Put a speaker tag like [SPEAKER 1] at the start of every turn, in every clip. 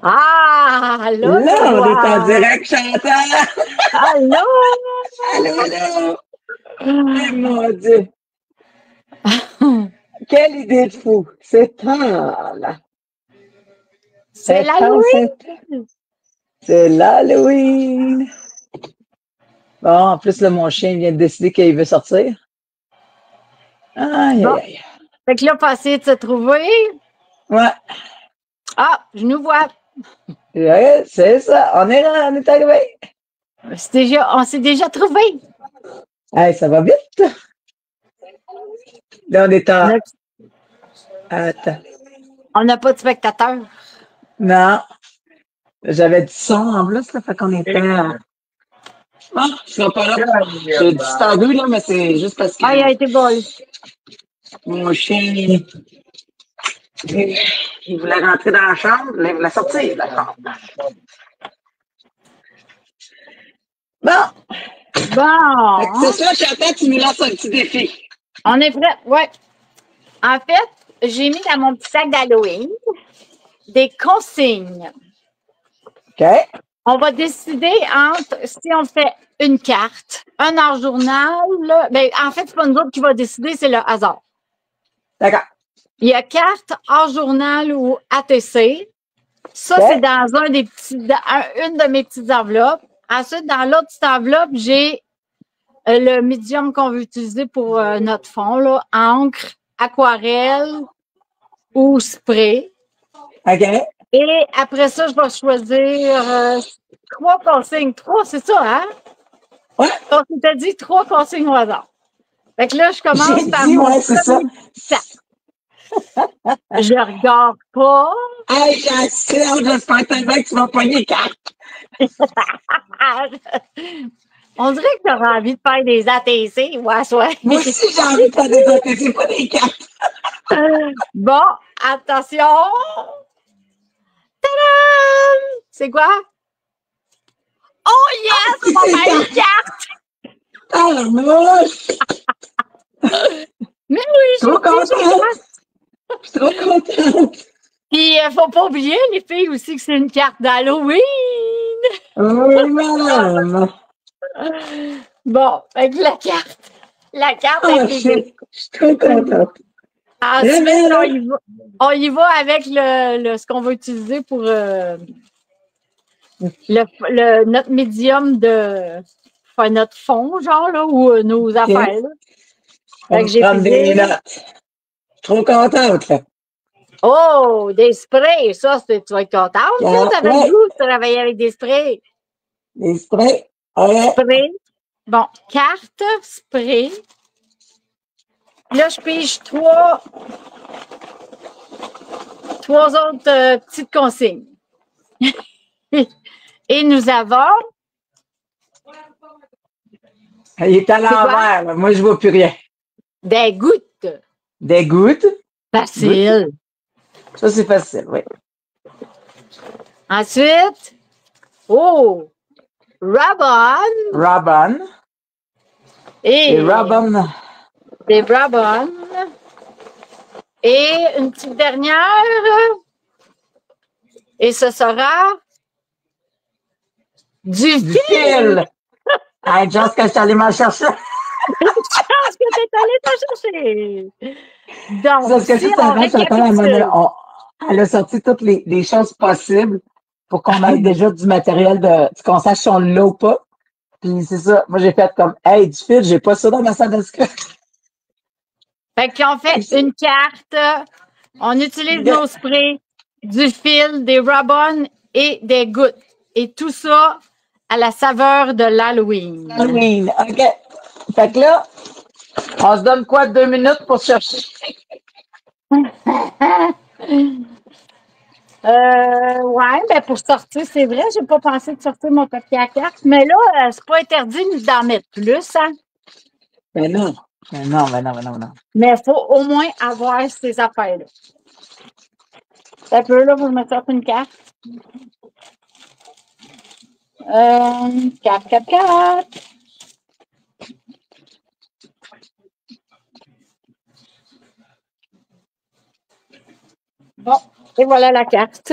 [SPEAKER 1] Ah, là,
[SPEAKER 2] Là,
[SPEAKER 1] je
[SPEAKER 2] on est en
[SPEAKER 1] vois.
[SPEAKER 2] direct, Chantal!
[SPEAKER 1] Allô?
[SPEAKER 2] Allô, allô! Eh, mon Dieu! Quelle idée de fou! C'est temps, là!
[SPEAKER 1] C'est l'Halloween!
[SPEAKER 2] C'est l'Halloween! Bon, en plus, là, mon chien vient de décider qu'il veut sortir. Aïe,
[SPEAKER 1] Bon,
[SPEAKER 2] aïe, aïe.
[SPEAKER 1] fait que là, pas essayer de se trouver.
[SPEAKER 2] Ouais,
[SPEAKER 1] Ah, je nous vois.
[SPEAKER 2] ouais, c'est ça. On est arrivé.
[SPEAKER 1] On s'est déjà trouvé.
[SPEAKER 2] Hey, ça va vite. Là, on est
[SPEAKER 1] On
[SPEAKER 2] en...
[SPEAKER 1] a-
[SPEAKER 2] Attends.
[SPEAKER 1] on n'a pas de spectateurs.
[SPEAKER 2] Non, j'avais du son en plus, là, fait qu'on était... Ah, je serai pas là. J'ai disparu, là, mais c'est juste parce que
[SPEAKER 1] Ah, il a été volé.
[SPEAKER 2] mon chien, il voulait rentrer dans la chambre, là, il voulait sortir de la chambre. Bon, fait que c'est
[SPEAKER 1] Bon,
[SPEAKER 2] ça, Chantal, tu nous lances un petit défi.
[SPEAKER 1] on est prêt. Ouais. En fait, j'ai mis dans mon petit sac d'Halloween des consignes.
[SPEAKER 2] OK?
[SPEAKER 1] On va décider entre si on fait une carte, un art journal. Là, ben, en fait, c'est pas nous autres qui va décider, c'est le hasard.
[SPEAKER 2] D'accord.
[SPEAKER 1] Il y a carte, art journal ou ATC. Ça,
[SPEAKER 2] OK?
[SPEAKER 1] c'est dans une de mes petites enveloppes. Ensuite, dans l'autre petite enveloppe, j'ai le médium qu'on veut utiliser pour notre fond, là, encre, aquarelle ou spray.
[SPEAKER 2] OK?
[SPEAKER 1] Et après ça, je vais choisir trois consignes. Trois, c'est ça, hein?
[SPEAKER 2] Ouais,
[SPEAKER 1] On s'était dit trois consignes au hasard. Fait que là, je commence
[SPEAKER 2] j'ai
[SPEAKER 1] par
[SPEAKER 2] dit,
[SPEAKER 1] mon
[SPEAKER 2] ouais, c'est ça.
[SPEAKER 1] premier petit sac. Je regarde pas.
[SPEAKER 2] Hey, Chantal, j'espère tellement que tu vas pogner les cartes.
[SPEAKER 1] On dirait que tu auras envie de faire des ATC. Ouais, ouais.
[SPEAKER 2] Moi aussi, j'ai envie de faire des autres, c'est pas des cartes.
[SPEAKER 1] Bon, attention. Tadam! C'est quoi? Oh yes! On va
[SPEAKER 2] C'est
[SPEAKER 1] faire une
[SPEAKER 2] cartes.
[SPEAKER 1] carte!
[SPEAKER 2] Ah, moche!
[SPEAKER 1] Mais oui,
[SPEAKER 2] Trop
[SPEAKER 1] j'ai déjà une
[SPEAKER 2] contente!
[SPEAKER 1] carte.
[SPEAKER 2] Je suis trop contente!
[SPEAKER 1] Puis, faut pas oublier, les filles, aussi, que c'est une carte d'Halloween.
[SPEAKER 2] Oui, madame!
[SPEAKER 1] Bon, avec la carte
[SPEAKER 2] Ah,
[SPEAKER 1] est écrite.
[SPEAKER 2] je suis trop contente!
[SPEAKER 1] Ensuite,
[SPEAKER 2] Vraiment, là?
[SPEAKER 1] on y va avec ce qu'on va utiliser pour notre médium de faire notre fond, genre, là, ou nos
[SPEAKER 2] OK.
[SPEAKER 1] affaires. Là.
[SPEAKER 2] On
[SPEAKER 1] Fait
[SPEAKER 2] va
[SPEAKER 1] que j'ai
[SPEAKER 2] prendre des
[SPEAKER 1] pigé.
[SPEAKER 2] notes. Trop contente, là.
[SPEAKER 1] Oh, des sprays! Ça, tu vas être contente, ça. Ça fait le
[SPEAKER 2] Ouais,
[SPEAKER 1] goût de travailler avec des sprays.
[SPEAKER 2] des sprays. Ouais.
[SPEAKER 1] Spray. Bon, carte, spray. Là, je pige trois autres petites consignes. Et nous avons.
[SPEAKER 2] Il est à
[SPEAKER 1] C'est quoi?
[SPEAKER 2] l'envers, là. Moi, je vois plus rien.
[SPEAKER 1] Des gouttes.
[SPEAKER 2] Des gouttes. Gouttes.
[SPEAKER 1] Facile.
[SPEAKER 2] Ça, c'est facile, oui.
[SPEAKER 1] Ensuite, oh, Rabon
[SPEAKER 2] Robin. Et
[SPEAKER 1] et
[SPEAKER 2] Robin.
[SPEAKER 1] des Rabon. Et une petite dernière. Et ce sera du
[SPEAKER 2] Du
[SPEAKER 1] fil.
[SPEAKER 2] fil. Hey, Just que je suis allée m'en chercher.
[SPEAKER 1] Je pense que tu es allé t'en chercher. Donc,
[SPEAKER 2] Parce que
[SPEAKER 1] si
[SPEAKER 2] juste
[SPEAKER 1] on
[SPEAKER 2] avant,
[SPEAKER 1] récapitule.
[SPEAKER 2] elle a sorti toutes les choses possibles pour qu'on ait déjà du matériel qu'on sache si on l'a ou pas. Puis c'est ça. Moi, j'ai fait comme, hey, du fil, j'ai pas ça dans ma salle de script.
[SPEAKER 1] Fait qu'on fait une carte, on utilise nos sprays, du fil, des Rabon et des gouttes. Et tout ça à la saveur de l'Halloween.
[SPEAKER 2] Halloween. OK. Fait que là, on se donne quoi, 2 minutes pour chercher?
[SPEAKER 1] Ouais, ben pour sortir, c'est vrai, j'ai pas pensé de sortir mon papier à carte, mais là, c'est pas interdit d'en mettre plus, hein.
[SPEAKER 2] Ben non. Ben non, ben non, ben non, ben non.
[SPEAKER 1] Mais il faut au moins avoir ces affaires-là. Ça peut, là, vous me sortez une carte. 4, 4, 4. Bon, et voilà la carte.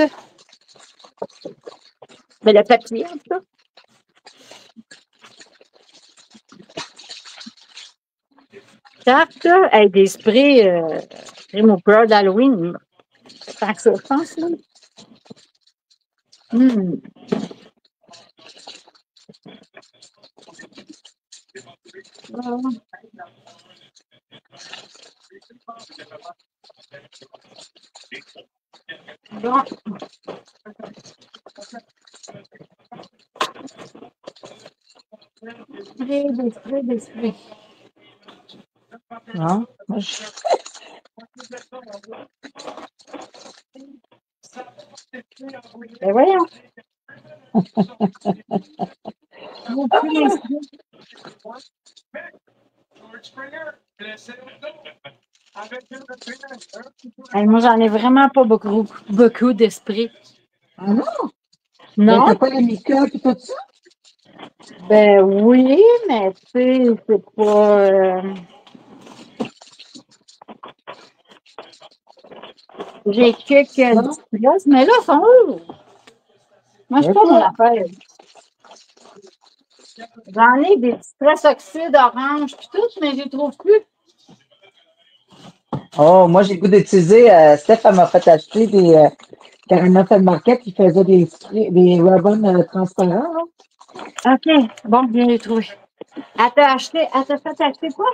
[SPEAKER 1] Mais le papier, en tout cas. Carte, avec des sprays crème aux couleurs d'Halloween. Tant que ça, je pense, là. Bon. Des sprays.
[SPEAKER 2] Non? Moi, je...
[SPEAKER 1] Ben voyons. Hey, moi, j'en ai vraiment pas beaucoup d'esprit.
[SPEAKER 2] Ah non?
[SPEAKER 1] Non?
[SPEAKER 2] T'as pas les make-up et tout ça?
[SPEAKER 1] Ben oui, mais tu sais, c'est pas. J'ai quelques
[SPEAKER 2] Non?
[SPEAKER 1] distresses, mais là, ils sont où? Moi, je sais pas mon affaire. J'en ai des stress oxyde orange puis tout, mais je les trouve plus.
[SPEAKER 2] Oh, moi, j'ai le goût d'utiliser. Steph, elle m'a fait acheter des. Carina Fed Market qui faisait des ribbons transparents. Là.
[SPEAKER 1] OK. Bon, bien les trouver. Elle t'a fait acheter quoi?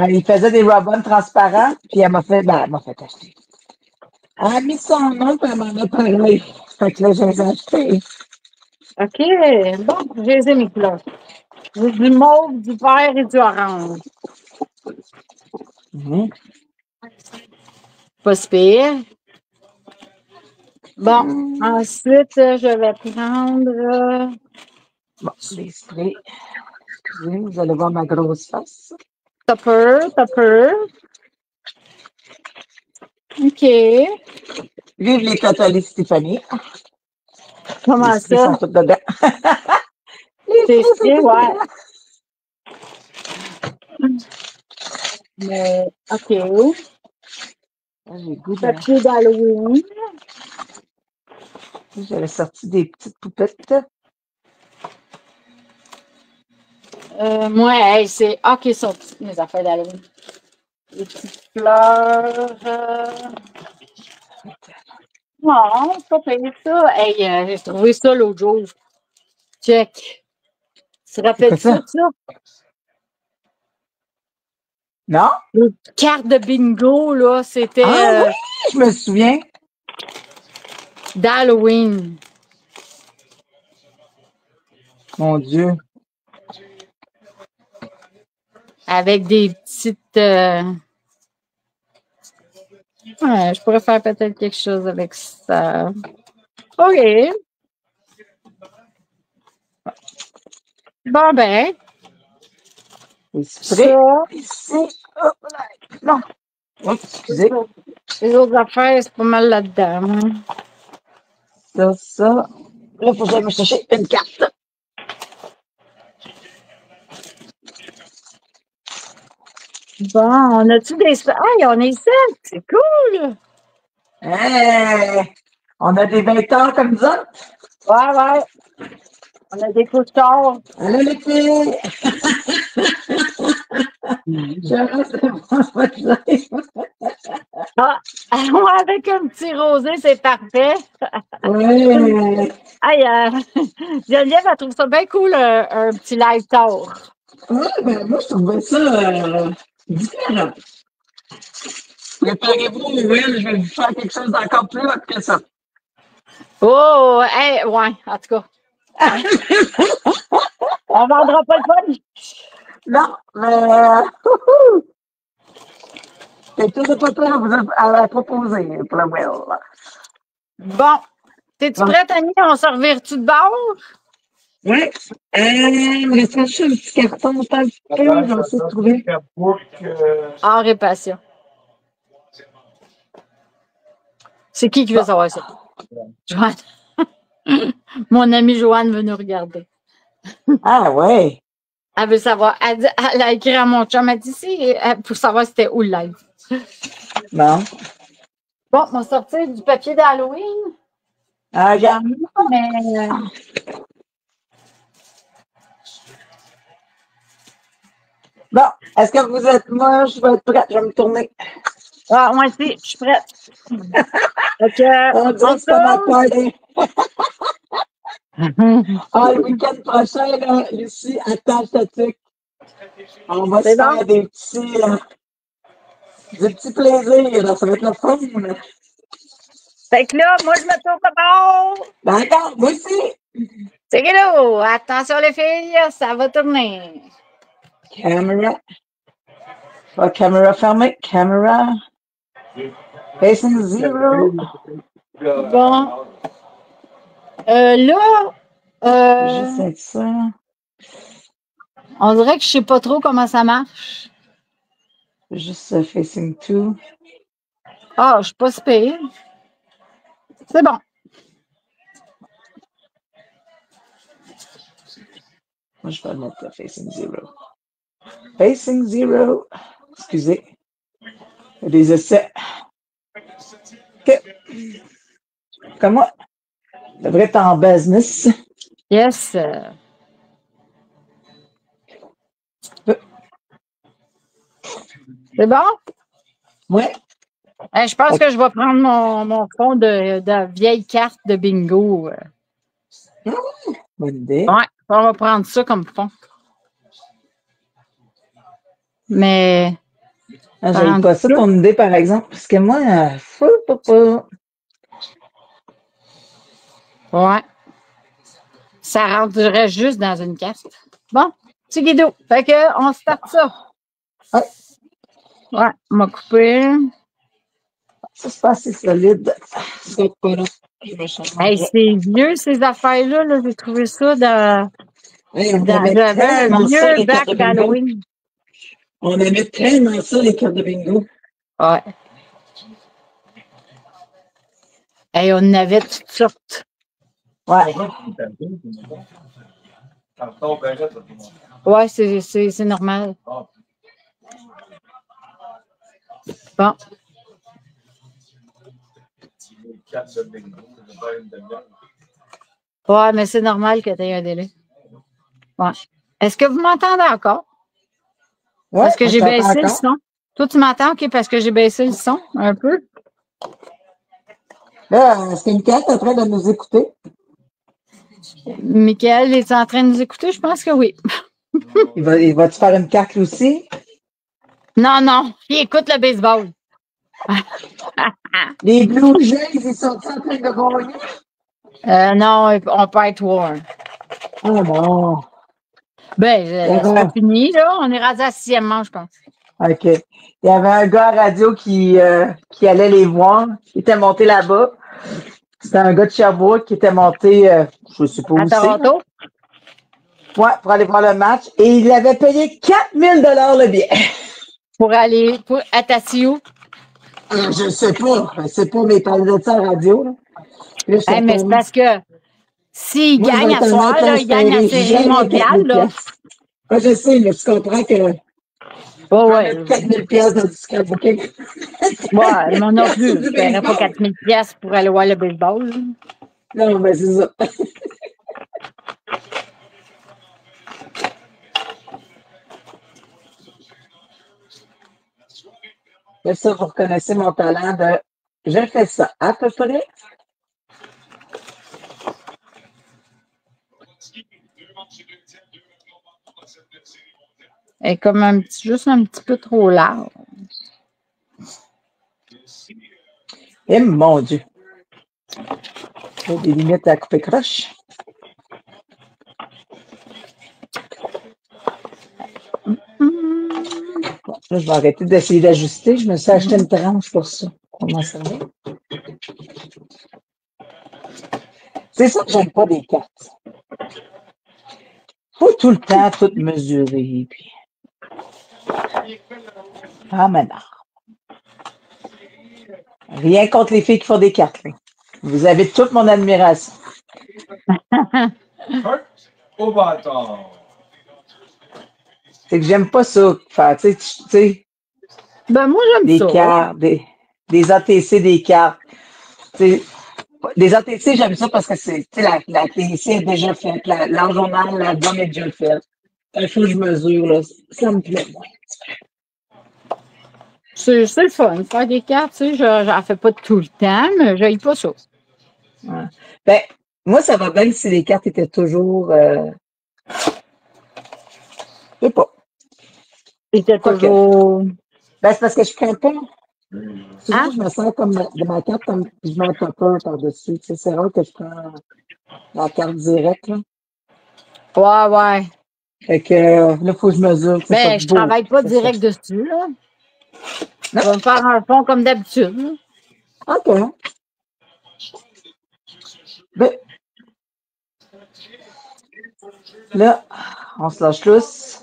[SPEAKER 2] Il faisait des ribbons transparents, puis elle m'a fait acheter. Elle a mis son nom, puis elle m'en a parlé. Fait que là, je les ai achetés.
[SPEAKER 1] OK. Bon, j'ai les ai mes couleurs. J'ai du mauve, du vert et du orange. Pas si pire. Bon, ensuite, je vais prendre.
[SPEAKER 2] Bon, les sprays. Excusez, vous allez voir ma grosse face.
[SPEAKER 1] Topper. OK.
[SPEAKER 2] Vive les catholiques Stéphanie.
[SPEAKER 1] Comment
[SPEAKER 2] les sprays
[SPEAKER 1] ça?
[SPEAKER 2] sont tous dedans.
[SPEAKER 1] C'est spray, ouais. Mais, OK.
[SPEAKER 2] J'ai le goût de...
[SPEAKER 1] Papier d'Halloween.
[SPEAKER 2] J'avais sorti des petites poupettes.
[SPEAKER 1] Moi, hey, c'est OK, sont petites mes affaires d'Halloween. Les petites fleurs. Non, c'est pas payé ça. Hey, j'ai trouvé ça l'autre jour. Check. Tu te rappelles ça, ça?
[SPEAKER 2] Non?
[SPEAKER 1] Les cartes de bingo, là, c'était
[SPEAKER 2] Oui, je me souviens.
[SPEAKER 1] d'Halloween.
[SPEAKER 2] Mon Dieu.
[SPEAKER 1] Avec des petites. Ouais, je pourrais faire peut-être quelque chose avec ça. OK. Bon, ben.
[SPEAKER 2] Les sprays.
[SPEAKER 1] Ça.
[SPEAKER 2] Ici. Hop là. Non. Oh, excusez.
[SPEAKER 1] Les autres affaires, c'est pas mal là-dedans. Hein?
[SPEAKER 2] Ça. Là, il faut que j'aille me chercher une carte.
[SPEAKER 1] Bon, on a-tu des. Ah, on est 7. C'est cool.
[SPEAKER 2] Hey, on a des 20 ans comme ça.
[SPEAKER 1] Ouais. On a des couches-tard.
[SPEAKER 2] Allô, les filles. Je reste devant votre live.
[SPEAKER 1] Ah, avec un petit rosé, c'est parfait.
[SPEAKER 2] Oui.
[SPEAKER 1] Aïe, Geneviève, elle trouve ça bien cool, un petit live tard.
[SPEAKER 2] Oui, ben moi, je trouvais ça différent. Préparez-vous, Noël, je vais vous faire quelque chose d'encore plus hot que ça.
[SPEAKER 1] Oh, hey, ouais, en tout cas. On vendra pas le fun.
[SPEAKER 2] Non, mais c'est tout de pas à proposer pour le Will.
[SPEAKER 1] Bon, t'es-tu prête, Annie? On se revire-tu de bord?
[SPEAKER 2] Oui. Il me reste juste un petit carton, pas le peu, je vais essayer de trouver.
[SPEAKER 1] Art et passion. C'est qui veut savoir ça? Joanne. Mon amie Joanne veut nous regarder.
[SPEAKER 2] Ah ouais.
[SPEAKER 1] Elle veut savoir. Elle a écrit à mon chum. Elle dit si, pour savoir c'était où le live.
[SPEAKER 2] Non.
[SPEAKER 1] Bon, on va sortir du papier d'Halloween.
[SPEAKER 2] Ah,
[SPEAKER 1] J'en
[SPEAKER 2] regarde.
[SPEAKER 1] ai, mais
[SPEAKER 2] Bon, est-ce que vous êtes moi? Je vais être prête, je vais me tourner.
[SPEAKER 1] ah, moi aussi, je suis prête. Ok,
[SPEAKER 2] On dirait
[SPEAKER 1] on
[SPEAKER 2] que c'est pas ma
[SPEAKER 1] tourne.
[SPEAKER 2] party. Ah, le week-end prochain, là, Lucie, attache ta tuque. On va
[SPEAKER 1] C'est
[SPEAKER 2] se
[SPEAKER 1] bon?
[SPEAKER 2] faire des petits plaisirs, là. Ça va être le fun. Là.
[SPEAKER 1] Fait que là, moi, je me tourne d'abord.
[SPEAKER 2] D'accord, moi aussi.
[SPEAKER 1] C'est là, attention les filles, ça va tourner.
[SPEAKER 2] Caméra. Pas caméra fermée. Caméra. Facing zero.
[SPEAKER 1] Bon, là,
[SPEAKER 2] Juste avec ça.
[SPEAKER 1] on dirait que je sais pas trop comment ça marche.
[SPEAKER 2] Juste facing two.
[SPEAKER 1] Ah, je suis pas si pire. C'est bon.
[SPEAKER 2] Moi, je vais le mettre facing zero. Facing zero. Excusez. Il y a des essais. OK. Comme moi. Devrait être en business.
[SPEAKER 1] Yes. C'est bon?
[SPEAKER 2] Ouais.
[SPEAKER 1] Je pense que je vais prendre mon fond de vieille carte de bingo.
[SPEAKER 2] Bonne idée.
[SPEAKER 1] Ouais, on va prendre ça comme fond. Mais.
[SPEAKER 2] Ah, j'aime pas ça ton idée, par exemple, parce que moi,
[SPEAKER 1] Ouais. Ça rentrerait juste dans une carte. Bon, petit guido. Fait que, on start ça.
[SPEAKER 2] Ouais.
[SPEAKER 1] Ouais, on m'a coupé.
[SPEAKER 2] Ça, c'est pas assez solide. C'est pas là.
[SPEAKER 1] Hey, c'est vieux, ces affaires-là. Là. J'ai trouvé ça dans.
[SPEAKER 2] Hey, on
[SPEAKER 1] J'avais
[SPEAKER 2] aimait
[SPEAKER 1] un
[SPEAKER 2] tellement ça,
[SPEAKER 1] vieux
[SPEAKER 2] les cartes
[SPEAKER 1] bac
[SPEAKER 2] de bingo.
[SPEAKER 1] d'Halloween.
[SPEAKER 2] On aimait tellement ça, les cartes de bingo.
[SPEAKER 1] Ouais. Hey, on en avait toutes sortes.
[SPEAKER 2] Ouais.
[SPEAKER 1] Ouais, c'est normal. Bon. Ouais, mais c'est normal que tu aies un délai. Ouais. Est-ce que vous m'entendez encore?
[SPEAKER 2] Ouais,
[SPEAKER 1] Parce que
[SPEAKER 2] on
[SPEAKER 1] j'ai
[SPEAKER 2] t'entend
[SPEAKER 1] baissé le
[SPEAKER 2] encore.
[SPEAKER 1] son. Toi, tu m'entends? OK, parce que j'ai baissé le son un peu.
[SPEAKER 2] Là, est-ce que Michael est en train de nous écouter?
[SPEAKER 1] Michael, es-tu en train de nous écouter? Je pense que oui.
[SPEAKER 2] Il va-tu faire une carte aussi?
[SPEAKER 1] Non, non. Il écoute le baseball.
[SPEAKER 2] Les Blue Jays, ils sont en train de gagner?
[SPEAKER 1] Non, on perd 3.
[SPEAKER 2] Oh non.
[SPEAKER 1] Ben, c'est pas fini, là. On est rendu à 6e manche, je pense.
[SPEAKER 2] OK. Il y avait un gars à radio qui allait les voir, qui était monté là-bas. C'était un gars de Sherbrooke qui était monté, je ne sais pas
[SPEAKER 1] À
[SPEAKER 2] où c'est.
[SPEAKER 1] Toronto?
[SPEAKER 2] Ouais, pour aller voir le match. Et il avait payé 4000 $ le billet.
[SPEAKER 1] Pour aller à Tassio.
[SPEAKER 2] Je ne sais pas. C'est pas mes parlaient de ça à la radio. Là. Là,
[SPEAKER 1] Hey, mais c'est parce que s'il
[SPEAKER 2] moi,
[SPEAKER 1] gagne à soir, là, il gagne la série mondiale, là.
[SPEAKER 2] Moi, je sais, mais tu comprends que
[SPEAKER 1] Oh, ouais.
[SPEAKER 2] 4000 pièces dans du scrapbooking.
[SPEAKER 1] Ouais, moi non plus. Je ne paierais pas 4000 pièces pour aller voir le baseball.
[SPEAKER 2] Non, mais c'est ça. Mais ça, vous reconnaissez mon talent de je fais ça à peu près.
[SPEAKER 1] Elle est comme juste un petit peu trop large.
[SPEAKER 2] Eh mon Dieu. Il y a des limites à couper croche. Bon, là, je vais arrêter d'essayer d'ajuster. Je me suis acheté une tranche pour ça. Comment ça va? C'est ça que j'aime pas des cartes. Faut tout le temps tout mesurer. Puis... Ah, mais non. Rien contre les filles qui font des cartes. Là. Vous avez toute mon admiration.
[SPEAKER 3] Au bâtard.
[SPEAKER 2] C'est que j'aime pas ça. Faire, tu sais,
[SPEAKER 1] Ben, moi, j'aime
[SPEAKER 2] des
[SPEAKER 1] ça.
[SPEAKER 2] cartes, des ATC, des cartes. Tu sais, Des ATC, j'aime ça parce que c'est, tu sais, la TC est déjà faite, l'enjônage, la gomme est déjà faite. Il faut que je mesure, là. Ça me plaît moins.
[SPEAKER 1] C'est le fun. Faire des cartes, tu sais, j'en fais pas tout le temps, mais j'aille pas ça.
[SPEAKER 2] Ouais. Ben, moi, ça va bien si les cartes étaient toujours, je sais pas.
[SPEAKER 1] C'était
[SPEAKER 2] Quoique.
[SPEAKER 1] toujours.
[SPEAKER 2] Ben, c'est parce que je prends pas. Souvent,
[SPEAKER 1] Hein?
[SPEAKER 2] je me sens comme de ma carte, comme, puis je mets un topper par-dessus. Tu sais, c'est rare que je prends la carte directe, là.
[SPEAKER 1] Ouais, ouais.
[SPEAKER 2] Fait que, là, il faut que je mesure, que ça soit
[SPEAKER 1] Ben, je
[SPEAKER 2] beau.
[SPEAKER 1] travaille pas
[SPEAKER 2] Que ça soit-
[SPEAKER 1] direct dessus, là.
[SPEAKER 2] Non?
[SPEAKER 1] Je vais me faire un fond comme d'habitude, là.
[SPEAKER 2] OK. Ben, là, on se lâche tous.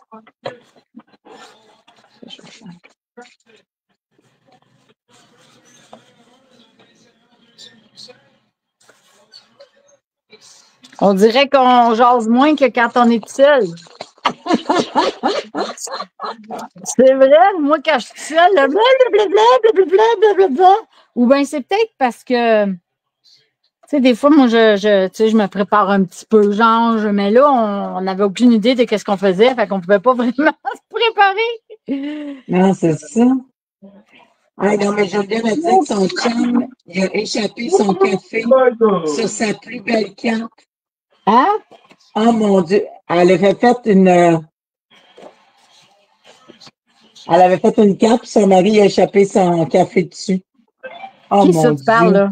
[SPEAKER 1] On dirait qu'on jase moins que quand on est tout seul. C'est vrai, moi, quand je suis seule, là, blablabla. Ou bien c'est peut-être parce que, tu sais, des fois, moi, tu sais, je me prépare un petit peu, genre, mais là, on n'avait aucune idée de ce qu'on faisait, fait qu'on pouvait pas vraiment se préparer.
[SPEAKER 2] Non, c'est ça. Ah, non, mais j'aime bien me dire que son chum, il a échappé son café sur sa plus belle carte.
[SPEAKER 1] Hein?
[SPEAKER 2] Oh mon Dieu. Elle avait fait une carte, puis son mari a échappé son café dessus. Oh
[SPEAKER 1] Qui
[SPEAKER 2] mon
[SPEAKER 1] ça tu parles,
[SPEAKER 2] Dieu.
[SPEAKER 1] là?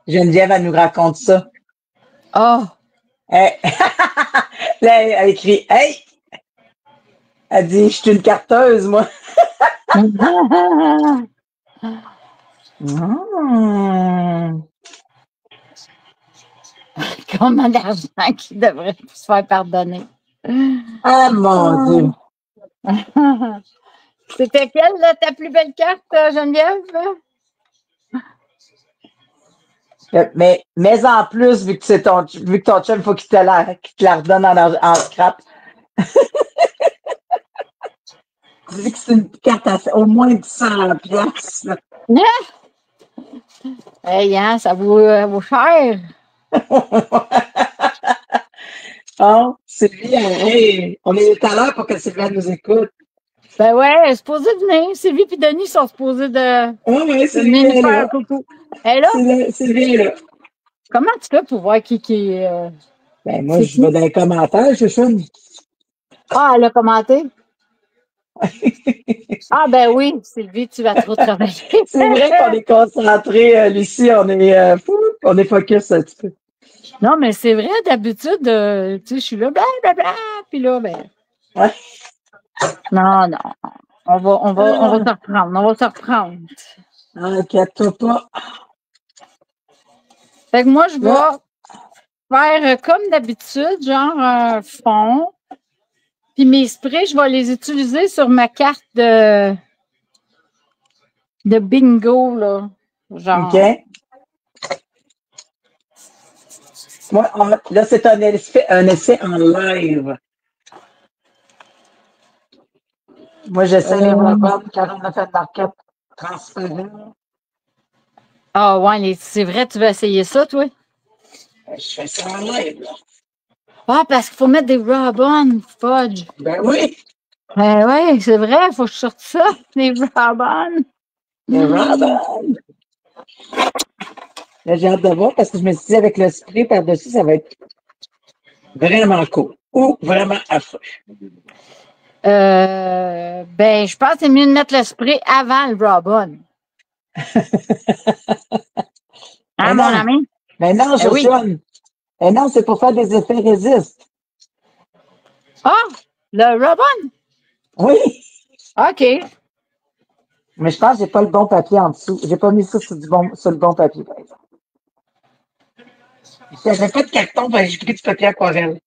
[SPEAKER 2] Geneviève, elle nous raconte ça.
[SPEAKER 1] Oh!
[SPEAKER 2] Hey. Là, elle a écrit Hey! Elle dit, je suis une carteuse, moi.
[SPEAKER 1] Combien d'argent qui devrait se faire pardonner?
[SPEAKER 2] Ah mon Dieu.
[SPEAKER 1] C'était quelle, là, ta plus belle carte, Geneviève?
[SPEAKER 2] Mais en plus, vu que ton chum, il faut qu'il te la redonne en scrap. Vu que c'est une carte au moins de 100 piastres.
[SPEAKER 1] Hey, hein, ça vaut cher.
[SPEAKER 2] Oh, Sylvie, hey, on est tout à l'heure pour que Sylvie nous écoute.
[SPEAKER 1] Ben ouais, elle est supposée venir. Sylvie et Denis sont supposés de
[SPEAKER 2] Oui, Sylvie
[SPEAKER 1] venir nous
[SPEAKER 2] est
[SPEAKER 1] faire un
[SPEAKER 2] là.
[SPEAKER 1] coucou. Elle est là?
[SPEAKER 2] Sylvie est là.
[SPEAKER 1] Comment tu fais pour voir qui est.
[SPEAKER 2] Ben, moi,
[SPEAKER 1] C'est
[SPEAKER 2] je vais
[SPEAKER 1] qui?
[SPEAKER 2] dans les commentaires, je suis.
[SPEAKER 1] Ah, elle a commenté. Ah, ben oui, Sylvie, tu vas trop travailler.
[SPEAKER 2] C'est vrai qu'on est concentré, Lucie, on est focus un petit peu.
[SPEAKER 1] Non, mais c'est vrai, d'habitude, tu sais, je suis là, blablabla, puis là, ben.
[SPEAKER 2] Ouais.
[SPEAKER 1] Non, non. On va se reprendre. On va se reprendre.
[SPEAKER 2] Inquiète-toi pas.
[SPEAKER 1] Fait que moi, je vais
[SPEAKER 2] Là,
[SPEAKER 1] faire comme d'habitude, genre un fond. Puis mes sprays, je vais les utiliser sur ma carte de bingo, là. Genre.
[SPEAKER 2] OK. Moi, là, c'est un essai en live. Moi, j'essaie les Robins car on a fait de marquette transparent.
[SPEAKER 1] Ah ouais, c'est vrai, tu veux essayer ça, toi?
[SPEAKER 2] Je fais ça en live, là.
[SPEAKER 1] Ah, parce qu'il faut mettre des Robin fudge.
[SPEAKER 2] Ben oui,
[SPEAKER 1] Ben ouais, c'est vrai, il faut que je sorte ça, des Robin.
[SPEAKER 2] les Robins. Là, j'ai hâte de voir parce que je me suis dit avec le spray par-dessus, ça va être vraiment cool ou vraiment affreux.
[SPEAKER 1] Ben, je pense que c'est mieux de mettre le spray avant le Robin. Hein,
[SPEAKER 2] Mais
[SPEAKER 1] mon
[SPEAKER 2] non,
[SPEAKER 1] ami?
[SPEAKER 2] mais non,
[SPEAKER 1] Ben oui.
[SPEAKER 2] Jocelyn. Mais non, c'est pour faire des effets résistes.
[SPEAKER 1] Ah, le Robin?
[SPEAKER 2] Oui,
[SPEAKER 1] OK.
[SPEAKER 2] mais je pense que j'ai pas le bon papier en dessous. J'ai pas mis ça sur le bon papier, par exemple. J'avais pas de carton, ben, j'ai pris du papier aquarelle.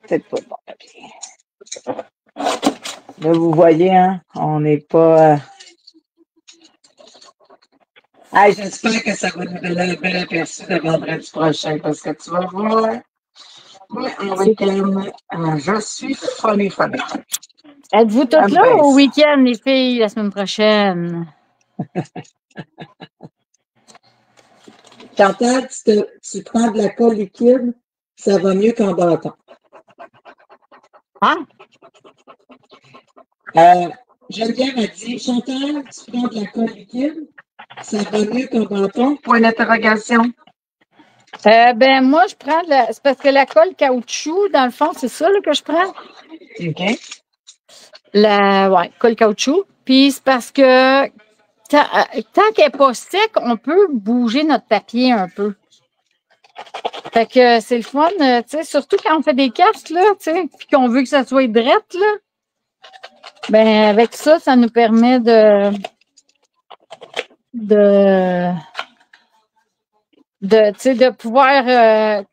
[SPEAKER 2] C'est pas le bon papier. Là, vous voyez, hein, on n'est pas. Hey, j'espère que ça va nous donner un bel aperçu de vendredi prochain parce que tu vas voir. Moi, en week-end, je suis funny.
[SPEAKER 1] Êtes-vous toutes
[SPEAKER 2] J'aime
[SPEAKER 1] là
[SPEAKER 2] bien
[SPEAKER 1] au
[SPEAKER 2] ça.
[SPEAKER 1] week-end, les filles, la semaine prochaine?
[SPEAKER 2] Chantal, tu prends de la colle liquide, ça va mieux qu'en bâton.
[SPEAKER 1] Hein?
[SPEAKER 2] Geneviève a dit, Chantal, tu prends de la colle liquide, ça va mieux qu'en bâton? Point d'interrogation.
[SPEAKER 1] Ben, moi, je prends c'est parce que la colle caoutchouc, dans le fond, c'est ça là, que je prends.
[SPEAKER 2] OK.
[SPEAKER 1] Ouais, colle caoutchouc. Puis c'est parce que tant qu'elle n'est pas sec, on peut bouger notre papier un peu. Fait que c'est le fun, tu sais, surtout quand on fait des casques, là, tu sais, puis qu'on veut que ça soit drette, là. Ben, avec ça, ça nous permet tu sais, de pouvoir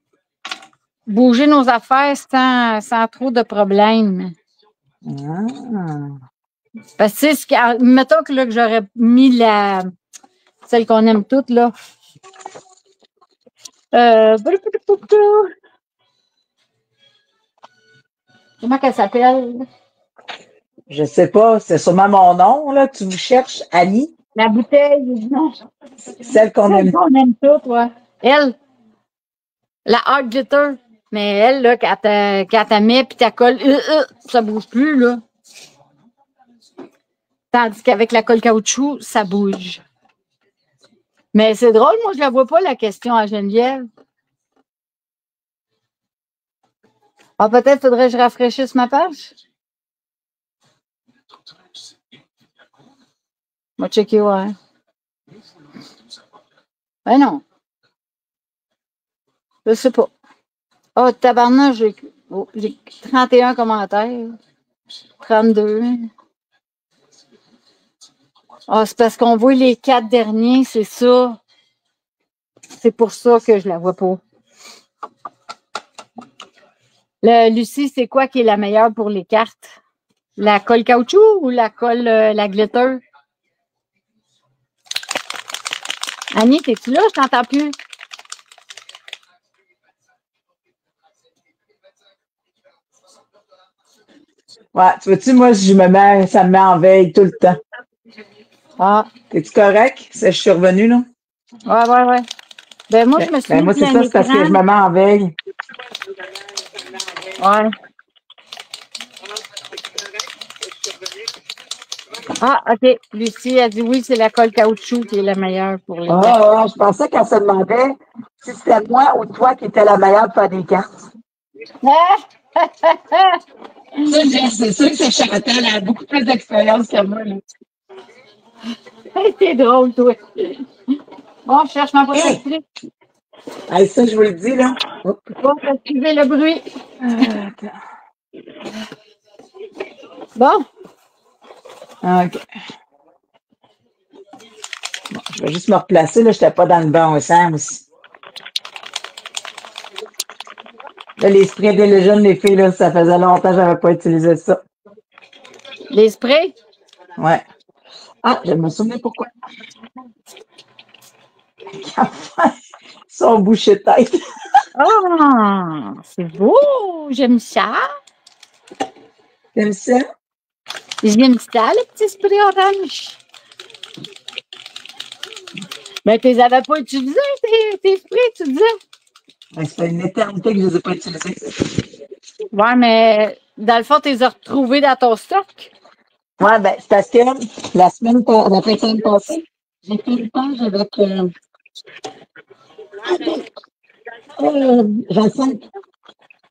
[SPEAKER 1] bouger nos affaires sans trop de problèmes. Parce que, tu sais, mettons que, là, que j'aurais mis celle qu'on aime toutes, là. Comment qu'elle s'appelle?
[SPEAKER 2] Je sais pas, c'est sûrement mon nom, là. Tu me cherches, Annie?
[SPEAKER 1] La bouteille, non.
[SPEAKER 2] Celle qu'on aime.
[SPEAKER 1] On aime toutes, ouais. Elle, la Hard Glitter. Mais elle, là, quand tu mets puis tu colles, ça bouge plus, là. Tandis qu'avec la colle caoutchouc, ça bouge. Mais c'est drôle, moi, je la vois pas, la question à Geneviève. Ah, peut-être faudrait que je rafraîchisse ma page. On va checker, ouais. Ben non. Je sais pas. Oh, tabarnak, j'ai 31 commentaires. 32. Ah, c'est parce qu'on voit les 4 derniers, c'est ça. C'est pour ça que je la vois pas. Lucie, c'est quoi qui est la meilleure pour les cartes? La colle caoutchouc ou la colle, la glitter? Annie, t'es-tu là? Je t'entends plus.
[SPEAKER 2] Ouais, tu vois-tu, moi, ça me met en veille tout le temps.
[SPEAKER 1] Ah.
[SPEAKER 2] Es-tu correct? Je suis revenue, là?
[SPEAKER 1] Ouais. Ben, moi, je me suis
[SPEAKER 2] ben, moi, c'est ça, c'est parce que je me mets en veille.
[SPEAKER 1] Ouais. Ah, OK. Lucie a dit oui, c'est la colle caoutchouc qui est la meilleure pour les cartes.
[SPEAKER 2] Ah, je pensais qu'elle se demandait si c'était moi ou toi qui était la meilleure pour faire des cartes. C'est sûr que c'est Chantal, elle a beaucoup plus d'expérience que moi. Là.
[SPEAKER 1] C'est drôle, toi. Bon, je cherche ma boîte à spray.
[SPEAKER 2] Hey, ça, je vous le dis, là.
[SPEAKER 1] Bon, excusez le bruit. Bon.
[SPEAKER 2] OK. Bon, je vais juste me replacer, là. Je n'étais pas dans le bon sens. Là, les sprays des jeunes, les filles, là, ça faisait longtemps que je n'avais pas utilisé ça.
[SPEAKER 1] Les sprays?
[SPEAKER 2] Ouais. Ah, je me souviens pourquoi. Son boucher de tête.
[SPEAKER 1] Ah, c'est beau. J'aime ça.
[SPEAKER 2] T'aimes ça?
[SPEAKER 1] J'aime ça, le petit spray orange. Mais tu les avais pas utilisés, tes sprays, tu disais?
[SPEAKER 2] Ben, ça fait une éternité que je ne les ai pas utilisés.
[SPEAKER 1] Ouais, mais dans le fond, tu les as retrouvés dans ton stock?
[SPEAKER 2] Ouais, ben, c'est parce que la semaine passée, j'ai fait une page avec Vincent.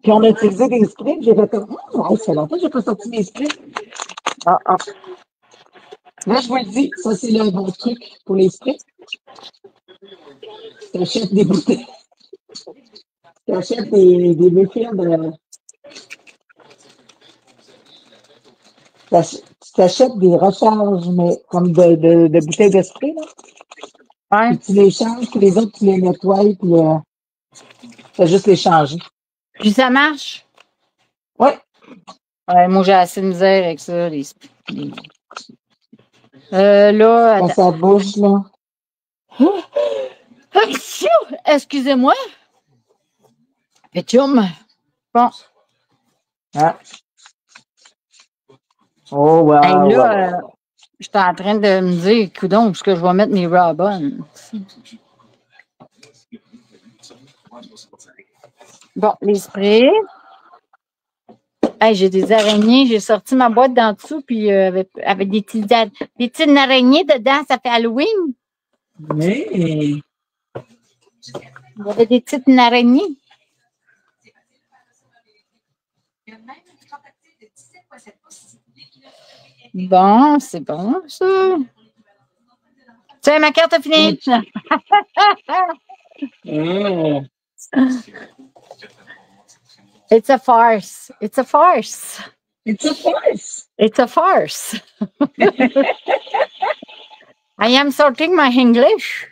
[SPEAKER 2] Puis on a utilisé des sprays, j'ai fait comme, oh, ça fait longtemps que je n'ai pas sorti mes sprays. Ah. Là, je vous le dis, ça, c'est le bon truc pour les sprays. Tu achètes des bouteilles. Tu achètes des refills de. Tu t'achètes des recharges, mais comme de bouteilles de spray, là.
[SPEAKER 1] Ouais.
[SPEAKER 2] Puis tu les changes, puis les autres, tu les nettoies, puis tu fais juste les changer.
[SPEAKER 1] Puis ça marche?
[SPEAKER 2] Ouais.
[SPEAKER 1] Ouais, moi, j'ai assez de misère avec ça. Là,
[SPEAKER 2] Quand ça bouge, là.
[SPEAKER 1] Excusez-moi. Pétium. Bon.
[SPEAKER 2] Ah. Oh, wow.
[SPEAKER 1] Hey, là, je suis en train de me dire, coudonc, est-ce que je vais mettre mes Robins? Bon, les sprays. Hey, j'ai des araignées. J'ai sorti ma boîte d'en dessous, puis avec des petites araignées dedans. Ça fait Halloween.
[SPEAKER 2] Mais,
[SPEAKER 1] Il y avait des petites araignées. Bon, c'est bon, ça. Tiens, ma carte a fini. It's a farce. It's a farce.
[SPEAKER 2] it's a farce.
[SPEAKER 1] It's a farce. I am sorting my English.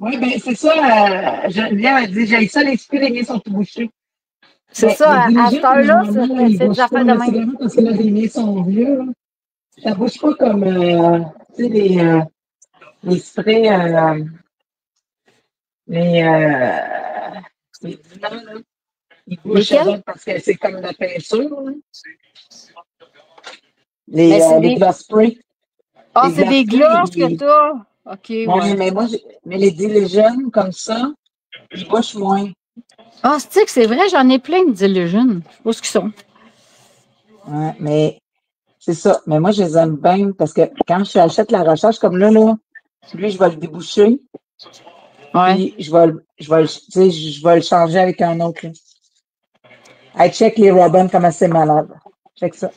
[SPEAKER 2] Oui, ben c'est ça. Geneviève a dit, j'ai ça, les araignées sont tout bouchés.
[SPEAKER 1] C'est
[SPEAKER 2] Ben,
[SPEAKER 1] ça,
[SPEAKER 2] les
[SPEAKER 1] à cette heure-là,
[SPEAKER 2] normalement, ils
[SPEAKER 1] c'est des
[SPEAKER 2] bouchent
[SPEAKER 1] affaires
[SPEAKER 2] pas,
[SPEAKER 1] de
[SPEAKER 2] mais c'est
[SPEAKER 1] même.
[SPEAKER 2] vraiment parce que les araignées sont vieux. Là. Ça bouge pas comme tu sais, les sprays, les diamants, là. Ils bouchent eux
[SPEAKER 1] Lesquels?
[SPEAKER 2] autres parce que c'est comme de la peinture. Là.
[SPEAKER 1] Mais c'est
[SPEAKER 2] Les
[SPEAKER 1] des...
[SPEAKER 2] gloss sprays.
[SPEAKER 1] Ah,
[SPEAKER 2] Les
[SPEAKER 1] c'est des
[SPEAKER 2] glaces,
[SPEAKER 1] glosses que t'as. OK,
[SPEAKER 2] ouais,
[SPEAKER 1] ouais.
[SPEAKER 2] mais mais les Diligent comme ça, ils bouchent moins.
[SPEAKER 1] Ah, c'est vrai, j'en ai plein de Diligent. Je sais pas ce qu'ils sont.
[SPEAKER 2] Ouais, mais c'est ça. Mais moi, je les aime bien parce que quand j'achète la recherche comme là, lui, je vais le déboucher.
[SPEAKER 1] Ouais.
[SPEAKER 2] Puis je vais le changer avec un autre. Là. Hey, check les Robin comme c'est malade. Check ça.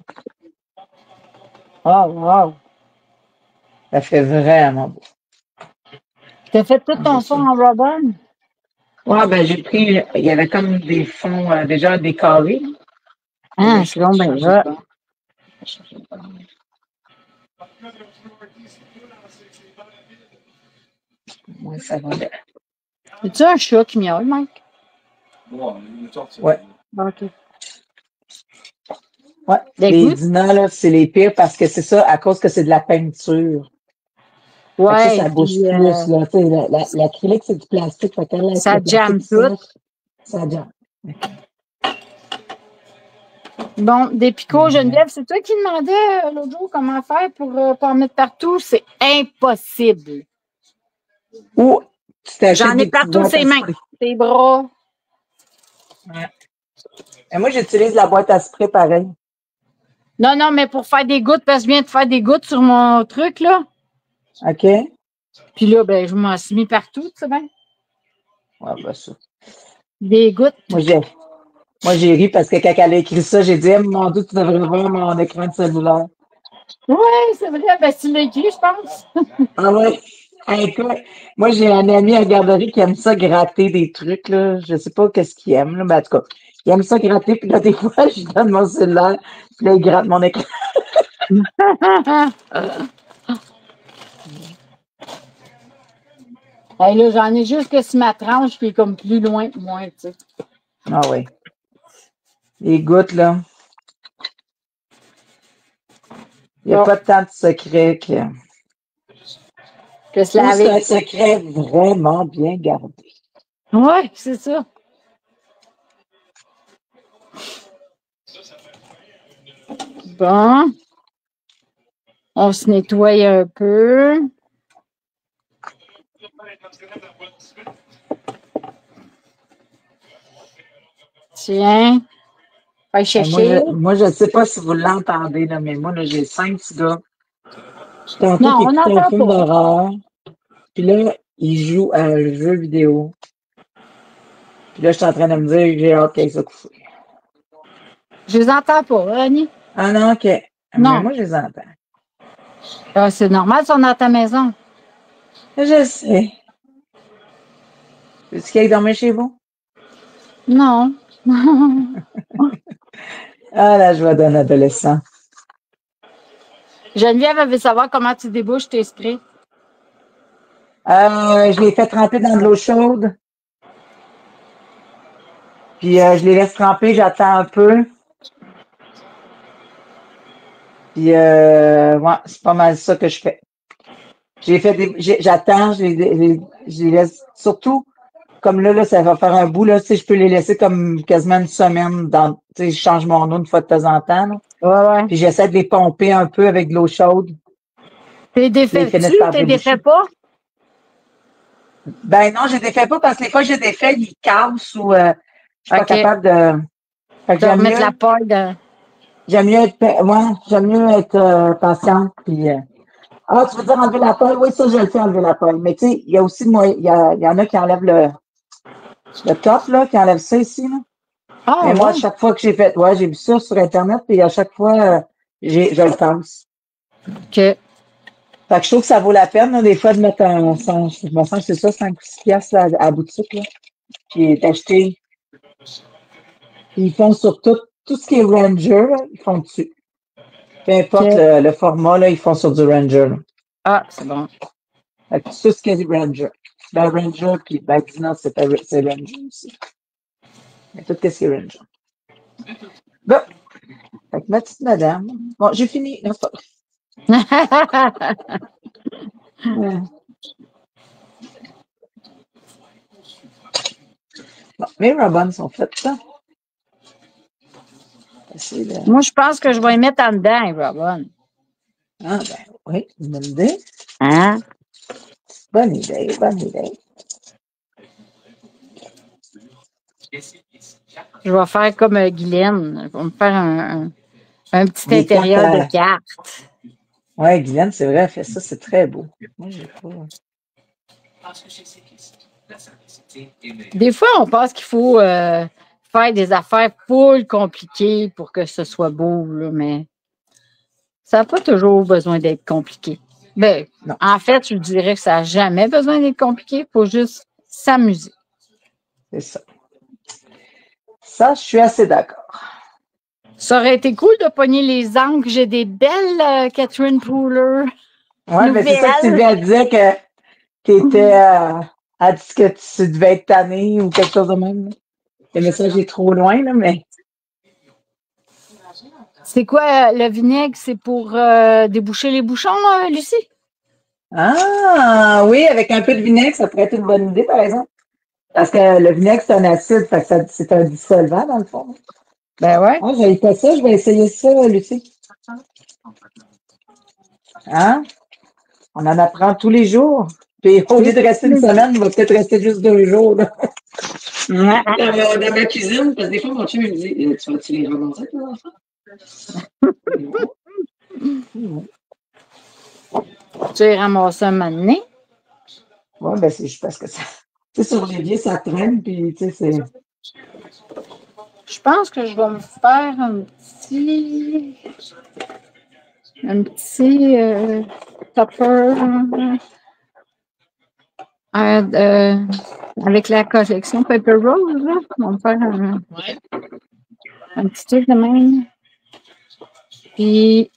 [SPEAKER 1] Oh, wow.
[SPEAKER 2] Ça fait vraiment beau.
[SPEAKER 1] T'as fait tout ton fond en rubber?
[SPEAKER 2] Ouais, ben j'ai pris, il y avait comme des fonds déjà décorés.
[SPEAKER 1] Ah, c'est bon, ben là.
[SPEAKER 2] Ouais, ça va bien.
[SPEAKER 1] Es-tu un chat qui miaule, Mike?
[SPEAKER 2] Ouais.
[SPEAKER 1] OK.
[SPEAKER 2] Ouais.
[SPEAKER 1] Ben,
[SPEAKER 2] Les
[SPEAKER 1] écoute.
[SPEAKER 2] Dina, là, c'est les pires parce que c'est ça, à cause que c'est de la peinture. Fait que
[SPEAKER 1] Ouais,
[SPEAKER 2] ça bouge
[SPEAKER 1] puis
[SPEAKER 2] plus, là. Tu sais, l'acrylique, c'est du plastique. Fait que là, avec
[SPEAKER 1] ça
[SPEAKER 2] le
[SPEAKER 1] jamme
[SPEAKER 2] plastique
[SPEAKER 1] tout.
[SPEAKER 2] sèche, ça jamme.
[SPEAKER 1] Bon, des picots, Geneviève, c'est toi qui demandais l'autre jour comment faire pour pas en mettre partout. C'est impossible.
[SPEAKER 2] Ou tu t'achètes
[SPEAKER 1] J'en ai
[SPEAKER 2] des petites
[SPEAKER 1] partout
[SPEAKER 2] boîtes
[SPEAKER 1] ses
[SPEAKER 2] à
[SPEAKER 1] mains,
[SPEAKER 2] spray.
[SPEAKER 1] ses bras.
[SPEAKER 2] Ouais. Et moi, j'utilise la boîte à spray pareil.
[SPEAKER 1] Non, non, mais pour faire des gouttes, parce que je viens de faire des gouttes sur mon truc, là.
[SPEAKER 2] OK?
[SPEAKER 1] Puis là, ben, je m'en suis mis partout, tu sais bien.
[SPEAKER 2] Ouais, ben ça.
[SPEAKER 1] Des gouttes.
[SPEAKER 2] Moi, j'ai ri parce que quand elle a écrit ça, j'ai dit, mon Dieu, tu devrais voir mon écran de cellulaire.
[SPEAKER 1] Oui, c'est vrai. Ben, tu l'as écrit, je pense.
[SPEAKER 2] Ah ouais. Hey, écoute, moi, j'ai un ami à la garderie qui aime ça gratter des trucs, là. Je sais pas qu'est-ce qu'il aime, là, mais en tout cas, il aime ça gratter, puis là, des fois, je lui donne mon cellulaire, puis là, il gratte mon écran.
[SPEAKER 1] Hey, là, j'en ai juste que sur ma tranche qui est comme plus loin que moi, tu sais.
[SPEAKER 2] Ah oui. Les gouttes, là. Il n'y a
[SPEAKER 1] Bon.
[SPEAKER 2] pas tant de secret que.
[SPEAKER 1] Que se
[SPEAKER 2] C'est un
[SPEAKER 1] laver.
[SPEAKER 2] secret vraiment bien gardé.
[SPEAKER 1] Oui, c'est ça. Bon. On se nettoie un peu. Tiens. Va chercher.
[SPEAKER 2] Moi, je sais pas si vous l'entendez, là, mais moi, là, j'ai 5 petits gars. Je suis en train
[SPEAKER 1] Non, on
[SPEAKER 2] d'écouter un
[SPEAKER 1] n'entend
[SPEAKER 2] film
[SPEAKER 1] pas.
[SPEAKER 2] d'horreur. Puis là, ils jouent à un jeu vidéo. Puis là, je suis en train de me dire que j'ai hâte qu'ils se couchent.
[SPEAKER 1] Je les entends pas, Annie.
[SPEAKER 2] Ah non, OK. Mais
[SPEAKER 1] Non.
[SPEAKER 2] moi, je les entends.
[SPEAKER 1] Ah, c'est normal, ils sont dans ta maison.
[SPEAKER 2] Je sais. Veux-tu qu'ils aillent dormir chez vous?
[SPEAKER 1] Non.
[SPEAKER 2] Ah, la joie d'un adolescent.
[SPEAKER 1] Geneviève, elle veut savoir comment tu débouches tes sprays.
[SPEAKER 2] Je les fais tremper dans de l'eau chaude. Puis je les laisse tremper, j'attends un peu. Puis ouais, c'est pas mal ça que je fais. J'attends, je les laisse surtout comme là, ça va faire un bout, là, tu sais, je peux les laisser comme quasiment une semaine dans, tu sais, je change mon eau une fois de temps en temps, là.
[SPEAKER 1] Ouais.
[SPEAKER 2] Puis j'essaie de les pomper un peu avec de l'eau chaude.
[SPEAKER 1] T'es défait-tu? T'es défait pas?
[SPEAKER 2] Ben non, je les défais pas parce que les fois que je les défais, ils cassent ou je suis pas
[SPEAKER 1] OK.
[SPEAKER 2] capable de. Fait que
[SPEAKER 1] De remettre la paille de.
[SPEAKER 2] j'aime mieux être, j'aime mieux être patiente. Puis, ah, tu veux dire enlever la paille? Oui, ça, je le fais enlever la paille. Mais tu sais, il y a aussi, moi, il y en a qui enlèvent le top, là, qui enlèvent ça ici, là.
[SPEAKER 1] Ah,
[SPEAKER 2] Mais moi, à
[SPEAKER 1] ouais.
[SPEAKER 2] chaque fois que j'ai fait, j'ai vu ça sur Internet, puis à chaque fois, je le pense.
[SPEAKER 1] OK.
[SPEAKER 2] Fait que je trouve que ça vaut la peine, là, des fois, de mettre un, je me sens que c'est ça, 5 ou 6 piastres à la boutique, là. Puis d'acheter. Ils font sur tout ce qui est Ranger, là, ils font dessus. Peu importe
[SPEAKER 1] OK.
[SPEAKER 2] le format, là, ils font sur du Ranger, là.
[SPEAKER 1] Ah, c'est bon.
[SPEAKER 2] Fait que tout ce qui est Ranger. Ben, Ranger, puis ben, non, c'est Ranger aussi. Mais tout ce qui est Ranger. Bon. Fait que ma petite madame. Bon, j'ai fini. Non, c'est pas vrai. Bon, mes Robins sont faites, ça.
[SPEAKER 1] Moi, je pense que je vais y mettre en dedans, Robin.
[SPEAKER 2] Ah, ben, oui, bonne idée.
[SPEAKER 1] Hein?
[SPEAKER 2] Bonne idée, bonne idée.
[SPEAKER 1] Je vais faire comme Guylaine. Je vais me faire un petit
[SPEAKER 2] Des
[SPEAKER 1] intérieur
[SPEAKER 2] cartes
[SPEAKER 1] de cartes.
[SPEAKER 2] Ouais, Guylaine, c'est vrai, elle fait ça, c'est très beau. Moi, j'ai pas.
[SPEAKER 1] Des fois, on pense qu'il faut faire des affaires full compliquées pour que ce soit beau, là, mais ça n'a pas toujours besoin d'être compliqué. Ben,
[SPEAKER 2] Non,
[SPEAKER 1] en fait, je dirais que ça n'a jamais besoin d'être compliqué. Il faut juste s'amuser.
[SPEAKER 2] c'est ça. Ça, je suis assez d'accord.
[SPEAKER 1] Ça aurait été cool de pogner les angles. J'ai des belles Catherine Pooler.
[SPEAKER 2] Ouais, mais c'est ça que Sylvie a dit que t'étais a dit que tu devais être tanné ou quelque chose de même. Le message est trop loin, là, mais.
[SPEAKER 1] C'est quoi le vinaigre? C'est pour déboucher les bouchons, Lucie?
[SPEAKER 2] Ah oui, avec un peu de vinaigre, ça pourrait être une bonne idée, par exemple. Parce que le vinaigre, c'est un acide, fait que c'est un dissolvant, dans le fond.
[SPEAKER 1] Ben ouais.
[SPEAKER 2] Ah, j'avais pas ça, je vais essayer ça, Lucie. Hein? On en apprend tous les jours. Puis au lieu de rester une semaine, il va peut-être rester juste 2 jours. Là. Dans ma cuisine, parce que des fois, mon chum me dit tu vas-tu les ramasser, tes enfants?
[SPEAKER 1] Tu les ramasses un moment donné.
[SPEAKER 2] Oui, ben c'est juste parce que ça. Tu sais, sur l'évier, ça traîne, puis tu sais, c'est.
[SPEAKER 1] Je pense que je vais me faire un petit topper avec la collection Paper Rose. Là. On va me faire un petit truc de même. Puis,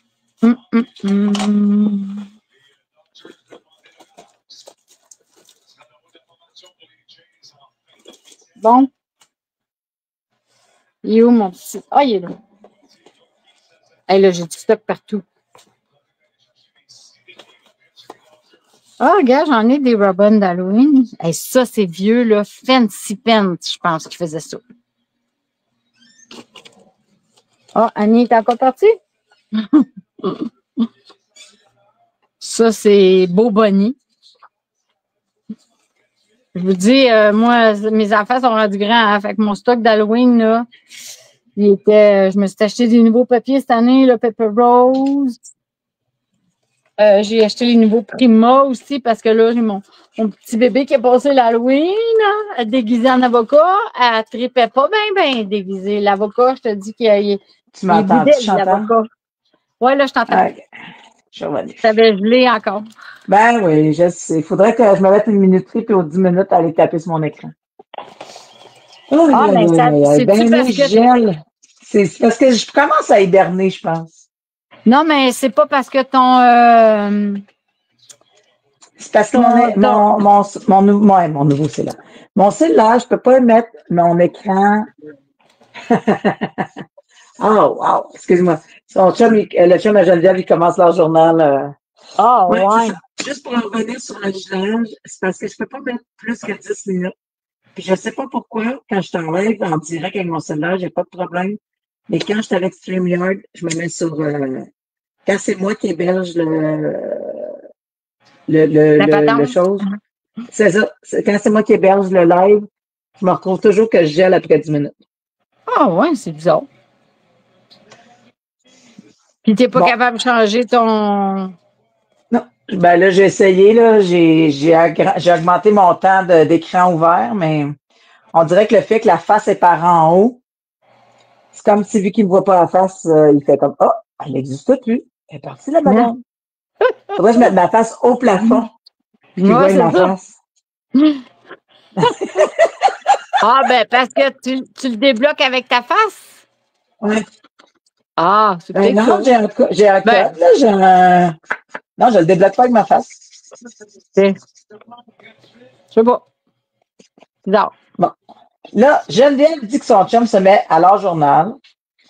[SPEAKER 1] bon. Il est où mon petit? Ah, il est là. Hey, là, j'ai du stock partout. Ah, regarde, j'en ai des Robins d'Halloween. Hey, ça, c'est vieux, là. Fancy Pants, je pense qu'il faisait ça. Ah, Annie est encore partie? Ça, c'est Beau Bonnie. Je vous dis, moi, mes enfants sont rendus grands. Hein, fait que mon stock d'Halloween, là, je me suis acheté des nouveaux papiers cette année, le Pepper Rose. J'ai acheté les nouveaux Prima aussi parce que là, j'ai mon petit bébé qui a passé l'Halloween, hein, déguisé en avocat. Elle tripait pas bien déguisé. L'avocat, je te dis qu'il
[SPEAKER 2] Tu m'entends-tu,
[SPEAKER 1] bidait,
[SPEAKER 2] Chantal?
[SPEAKER 1] l'avocat. Ouais, là, je t'entends.
[SPEAKER 2] OK. Je suis revenue.
[SPEAKER 1] T'avais gelé encore.
[SPEAKER 2] Ben oui, je sais. Il faudrait que je me mette une minuterie, puis aux 10 minutes, aller taper sur mon écran. Oh,
[SPEAKER 1] Ah, mais ça, c'est-tu
[SPEAKER 2] ben
[SPEAKER 1] parce
[SPEAKER 2] oui,
[SPEAKER 1] que...
[SPEAKER 2] gèle. C'est parce que je commence à hiberner, je pense.
[SPEAKER 1] Non, mais c'est pas parce que
[SPEAKER 2] C'est parce que mon nouveau cellulaire. Mon cellulaire, je peux pas mettre mon écran. Oh, wow, excuse-moi. Le chum à Geneviève, il commence leur journal.
[SPEAKER 1] Ah,
[SPEAKER 2] Ouais,
[SPEAKER 1] ouais.
[SPEAKER 2] c'est ça. Juste pour revenir sur le gilage, c'est parce que je peux pas mettre plus que 10 minutes. Puis je sais pas pourquoi, quand je t'enlève en direct avec mon cellulaire, j'ai pas de problème. Mais quand je suis avec StreamYard, je me mets sur quand c'est moi qui héberge
[SPEAKER 1] La patente.
[SPEAKER 2] le chose. C'est ça. Quand c'est moi qui héberge le live, je me retrouve toujours que je gèle après 10 minutes.
[SPEAKER 1] Ah ouais, c'est bizarre. Puis t'es pas
[SPEAKER 2] Bon.
[SPEAKER 1] capable de changer ton.
[SPEAKER 2] Non. Ben là, j'ai essayé, là. J'ai augmenté mon temps d'écran ouvert, mais on dirait que le fait que la face est par en haut, c'est comme si vu qu'il ne voit pas la face, il fait comme oh, elle n'existe plus. Elle est partie la madame. Faudrait que je mette ma face au plafond. Puis qu'il voit
[SPEAKER 1] Ouais,
[SPEAKER 2] ma
[SPEAKER 1] c'est ça.
[SPEAKER 2] face.
[SPEAKER 1] Ah, ben, parce que tu le débloques avec ta face?
[SPEAKER 2] Ouais.
[SPEAKER 1] Ah, c'est peut-être
[SPEAKER 2] Non,
[SPEAKER 1] ça.
[SPEAKER 2] j'ai un
[SPEAKER 1] Ben,
[SPEAKER 2] code, là. Non, je le débloque pas avec ma face.
[SPEAKER 1] je sais pas. Bizarre.
[SPEAKER 2] Bon. Là, Geneviève dit que son chum se met à leur journal.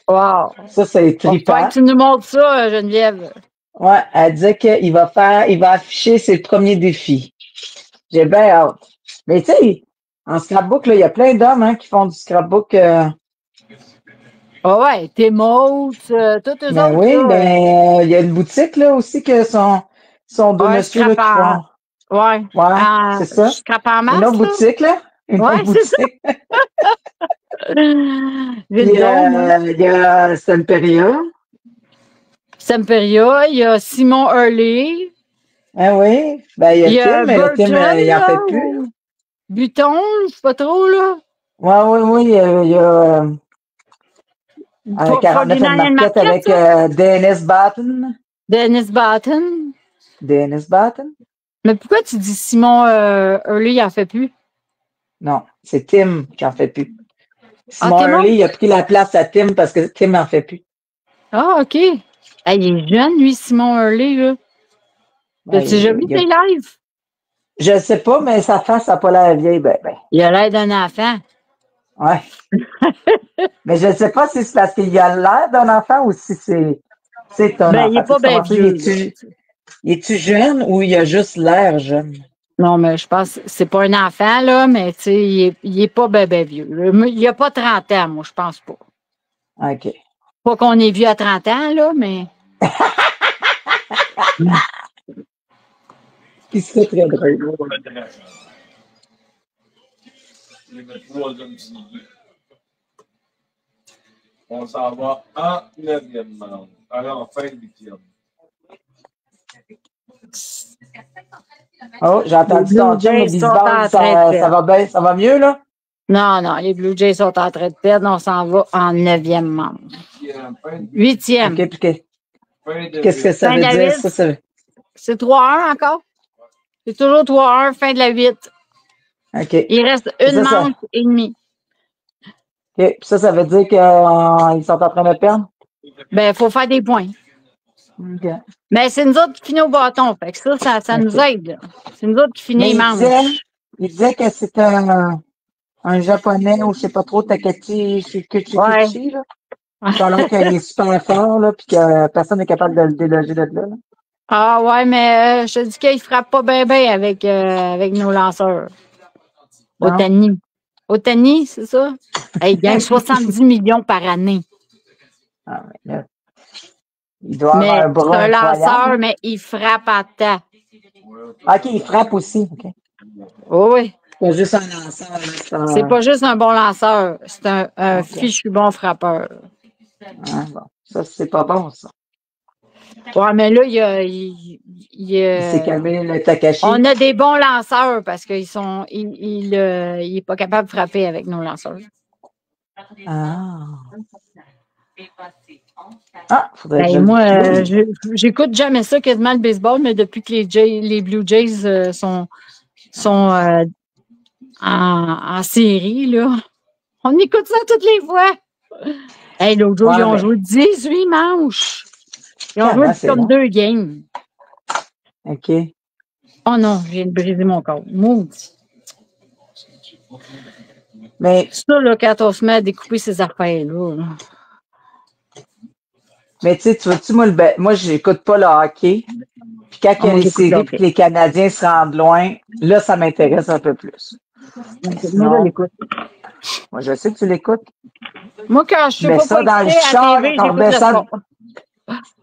[SPEAKER 1] Wow.
[SPEAKER 2] Ça, c'est
[SPEAKER 1] Faut
[SPEAKER 2] trippant.
[SPEAKER 1] que tu nous montres ça, Geneviève.
[SPEAKER 2] Ouais, elle disait qu'il va afficher ses premiers défis. J'ai bien hâte. Mais tu sais, en scrapbook, là, il y a plein d'hommes hein, qui font du scrapbook.
[SPEAKER 1] Ah ouais, tes mots, tous eux
[SPEAKER 2] Ben
[SPEAKER 1] autres,
[SPEAKER 2] oui,
[SPEAKER 1] là.
[SPEAKER 2] ben il y a une boutique là aussi que sont deux
[SPEAKER 1] Ouais,
[SPEAKER 2] messieurs là, qui font.
[SPEAKER 1] Ouais.
[SPEAKER 2] Ouais, c'est ça.
[SPEAKER 1] Scrap en
[SPEAKER 2] Une
[SPEAKER 1] masse,
[SPEAKER 2] autre
[SPEAKER 1] là.
[SPEAKER 2] boutique, là. Une
[SPEAKER 1] Ouais,
[SPEAKER 2] autre
[SPEAKER 1] c'est ça.
[SPEAKER 2] boutique.
[SPEAKER 1] Ville
[SPEAKER 2] Puis
[SPEAKER 1] d'Homme.
[SPEAKER 2] il y a Semperia.
[SPEAKER 1] Semperia, il y a Simon Hurley.
[SPEAKER 2] Ah oui. Ben il y a
[SPEAKER 1] Il y
[SPEAKER 2] Tim,
[SPEAKER 1] a
[SPEAKER 2] mais le Tim,
[SPEAKER 1] Burton,
[SPEAKER 2] il en
[SPEAKER 1] là,
[SPEAKER 2] fait plus.
[SPEAKER 1] ou Buton, je sais pas trop, là.
[SPEAKER 2] Ouais, oui, oui. Il y a 49
[SPEAKER 1] 49
[SPEAKER 2] Market
[SPEAKER 1] Market,
[SPEAKER 2] avec
[SPEAKER 1] ça.
[SPEAKER 2] Dennis Batten.
[SPEAKER 1] Dennis Batten.
[SPEAKER 2] Dennis Batten?
[SPEAKER 1] Mais pourquoi tu dis Simon Hurley, il en fait plus?
[SPEAKER 2] Non, c'est Tim qui en fait plus.
[SPEAKER 1] Ah,
[SPEAKER 2] Simon
[SPEAKER 1] t'es mort?
[SPEAKER 2] Hurley, il a pris la place à Tim parce que Tim en fait plus.
[SPEAKER 1] Ah, OK. Ah, il est jeune, lui, Simon Hurley, là.
[SPEAKER 2] Ouais,
[SPEAKER 1] As-tu déjà vu ses lives?
[SPEAKER 2] Je ne sais pas, mais sa face n'a pas l'air vieille. Ben.
[SPEAKER 1] Il a l'air d'un enfant.
[SPEAKER 2] Ouais. Mais je ne sais pas si c'est parce qu'il a l'air d'un enfant ou si c'est un enfant.
[SPEAKER 1] Il est pas bien vieux.
[SPEAKER 2] Il est-tu jeune ou il a juste l'air jeune?
[SPEAKER 1] Non, mais je pense que c'est pas un enfant, là, mais tu sais, il est pas bien vieux. Il a pas 30 ans, moi, je pense pas.
[SPEAKER 2] OK.
[SPEAKER 1] Pas qu'on est vieux à 30 ans, là, mais.
[SPEAKER 2] Puis c'est très drôle.
[SPEAKER 3] On s'en va en 9e round. Alors, en fin de 8e.
[SPEAKER 2] Oh, j'ai entendu ton chum au baseball. Ça va bien? Ça va mieux, là?
[SPEAKER 1] Non, les Blue Jays sont en train de perdre. On s'en va en 9e membre. 8e.
[SPEAKER 2] OK, puis qu'est-ce que ça veut dire, ça?
[SPEAKER 1] C'est 3-1 encore? C'est toujours 3-1, fin de la 8.
[SPEAKER 2] OK.
[SPEAKER 1] Il reste une manche et demie.
[SPEAKER 2] OK. Puis ça veut dire qu'ils sont en train de perdre?
[SPEAKER 1] Ben, il faut faire des points.
[SPEAKER 2] OK.
[SPEAKER 1] Mais c'est nous autres qui finissons au bâton. Fait que ça nous aide. Là. C'est nous autres qui finissons les manches.
[SPEAKER 2] Il disait que c'était un japonais ou je sais pas trop, Takati Kikuchi, là. Selon qu'il est super fort, là, puis que personne n'est capable de le déloger de là.
[SPEAKER 1] Ah ouais, mais je te dis qu'il frappe pas bien avec nos lanceurs. Otani. Otani, c'est ça? Il gagne 70 millions par année.
[SPEAKER 2] Ah, mais là, il doit avoir un bras
[SPEAKER 1] c'est un
[SPEAKER 2] incroyable.
[SPEAKER 1] lanceur, mais il frappe à temps.
[SPEAKER 2] OK, il frappe aussi. OK.
[SPEAKER 1] Oh, oui.
[SPEAKER 2] C'est pas juste un lanceur.
[SPEAKER 1] C'est pas juste un bon lanceur. C'est un fichu bon frappeur.
[SPEAKER 2] Ah, bon. Ça, c'est pas bon, ça.
[SPEAKER 1] Ouais, mais là, il
[SPEAKER 2] s'est calmé, le Takashi.
[SPEAKER 1] On a des bons lanceurs parce qu'il n'est pas capable de frapper avec nos lanceurs.
[SPEAKER 2] Faudrait que
[SPEAKER 1] moi, j'écoute jamais ça quasiment le baseball, mais depuis que les Blue Jays sont en série, là, on écoute ça toutes les fois. L'autre jour, ils ont joué 18 manches. Ils ont joué comme 2 games.
[SPEAKER 2] OK.
[SPEAKER 1] Oh non, je viens de briser mon corps. Maudit.
[SPEAKER 2] Mais
[SPEAKER 1] ça, là, quand on se met à découper ces affaires-là. Là.
[SPEAKER 2] Mais tu sais, tu vois-tu, moi, j'écoute pas le hockey. Puis quand il y a les séries et que les Canadiens se rendent loin, là, ça m'intéresse un peu plus.
[SPEAKER 1] Moi, je l'écoute.
[SPEAKER 2] Moi, je sais que tu l'écoutes.
[SPEAKER 1] Moi, quand je suis
[SPEAKER 2] pas ça dans le char, on remet ça.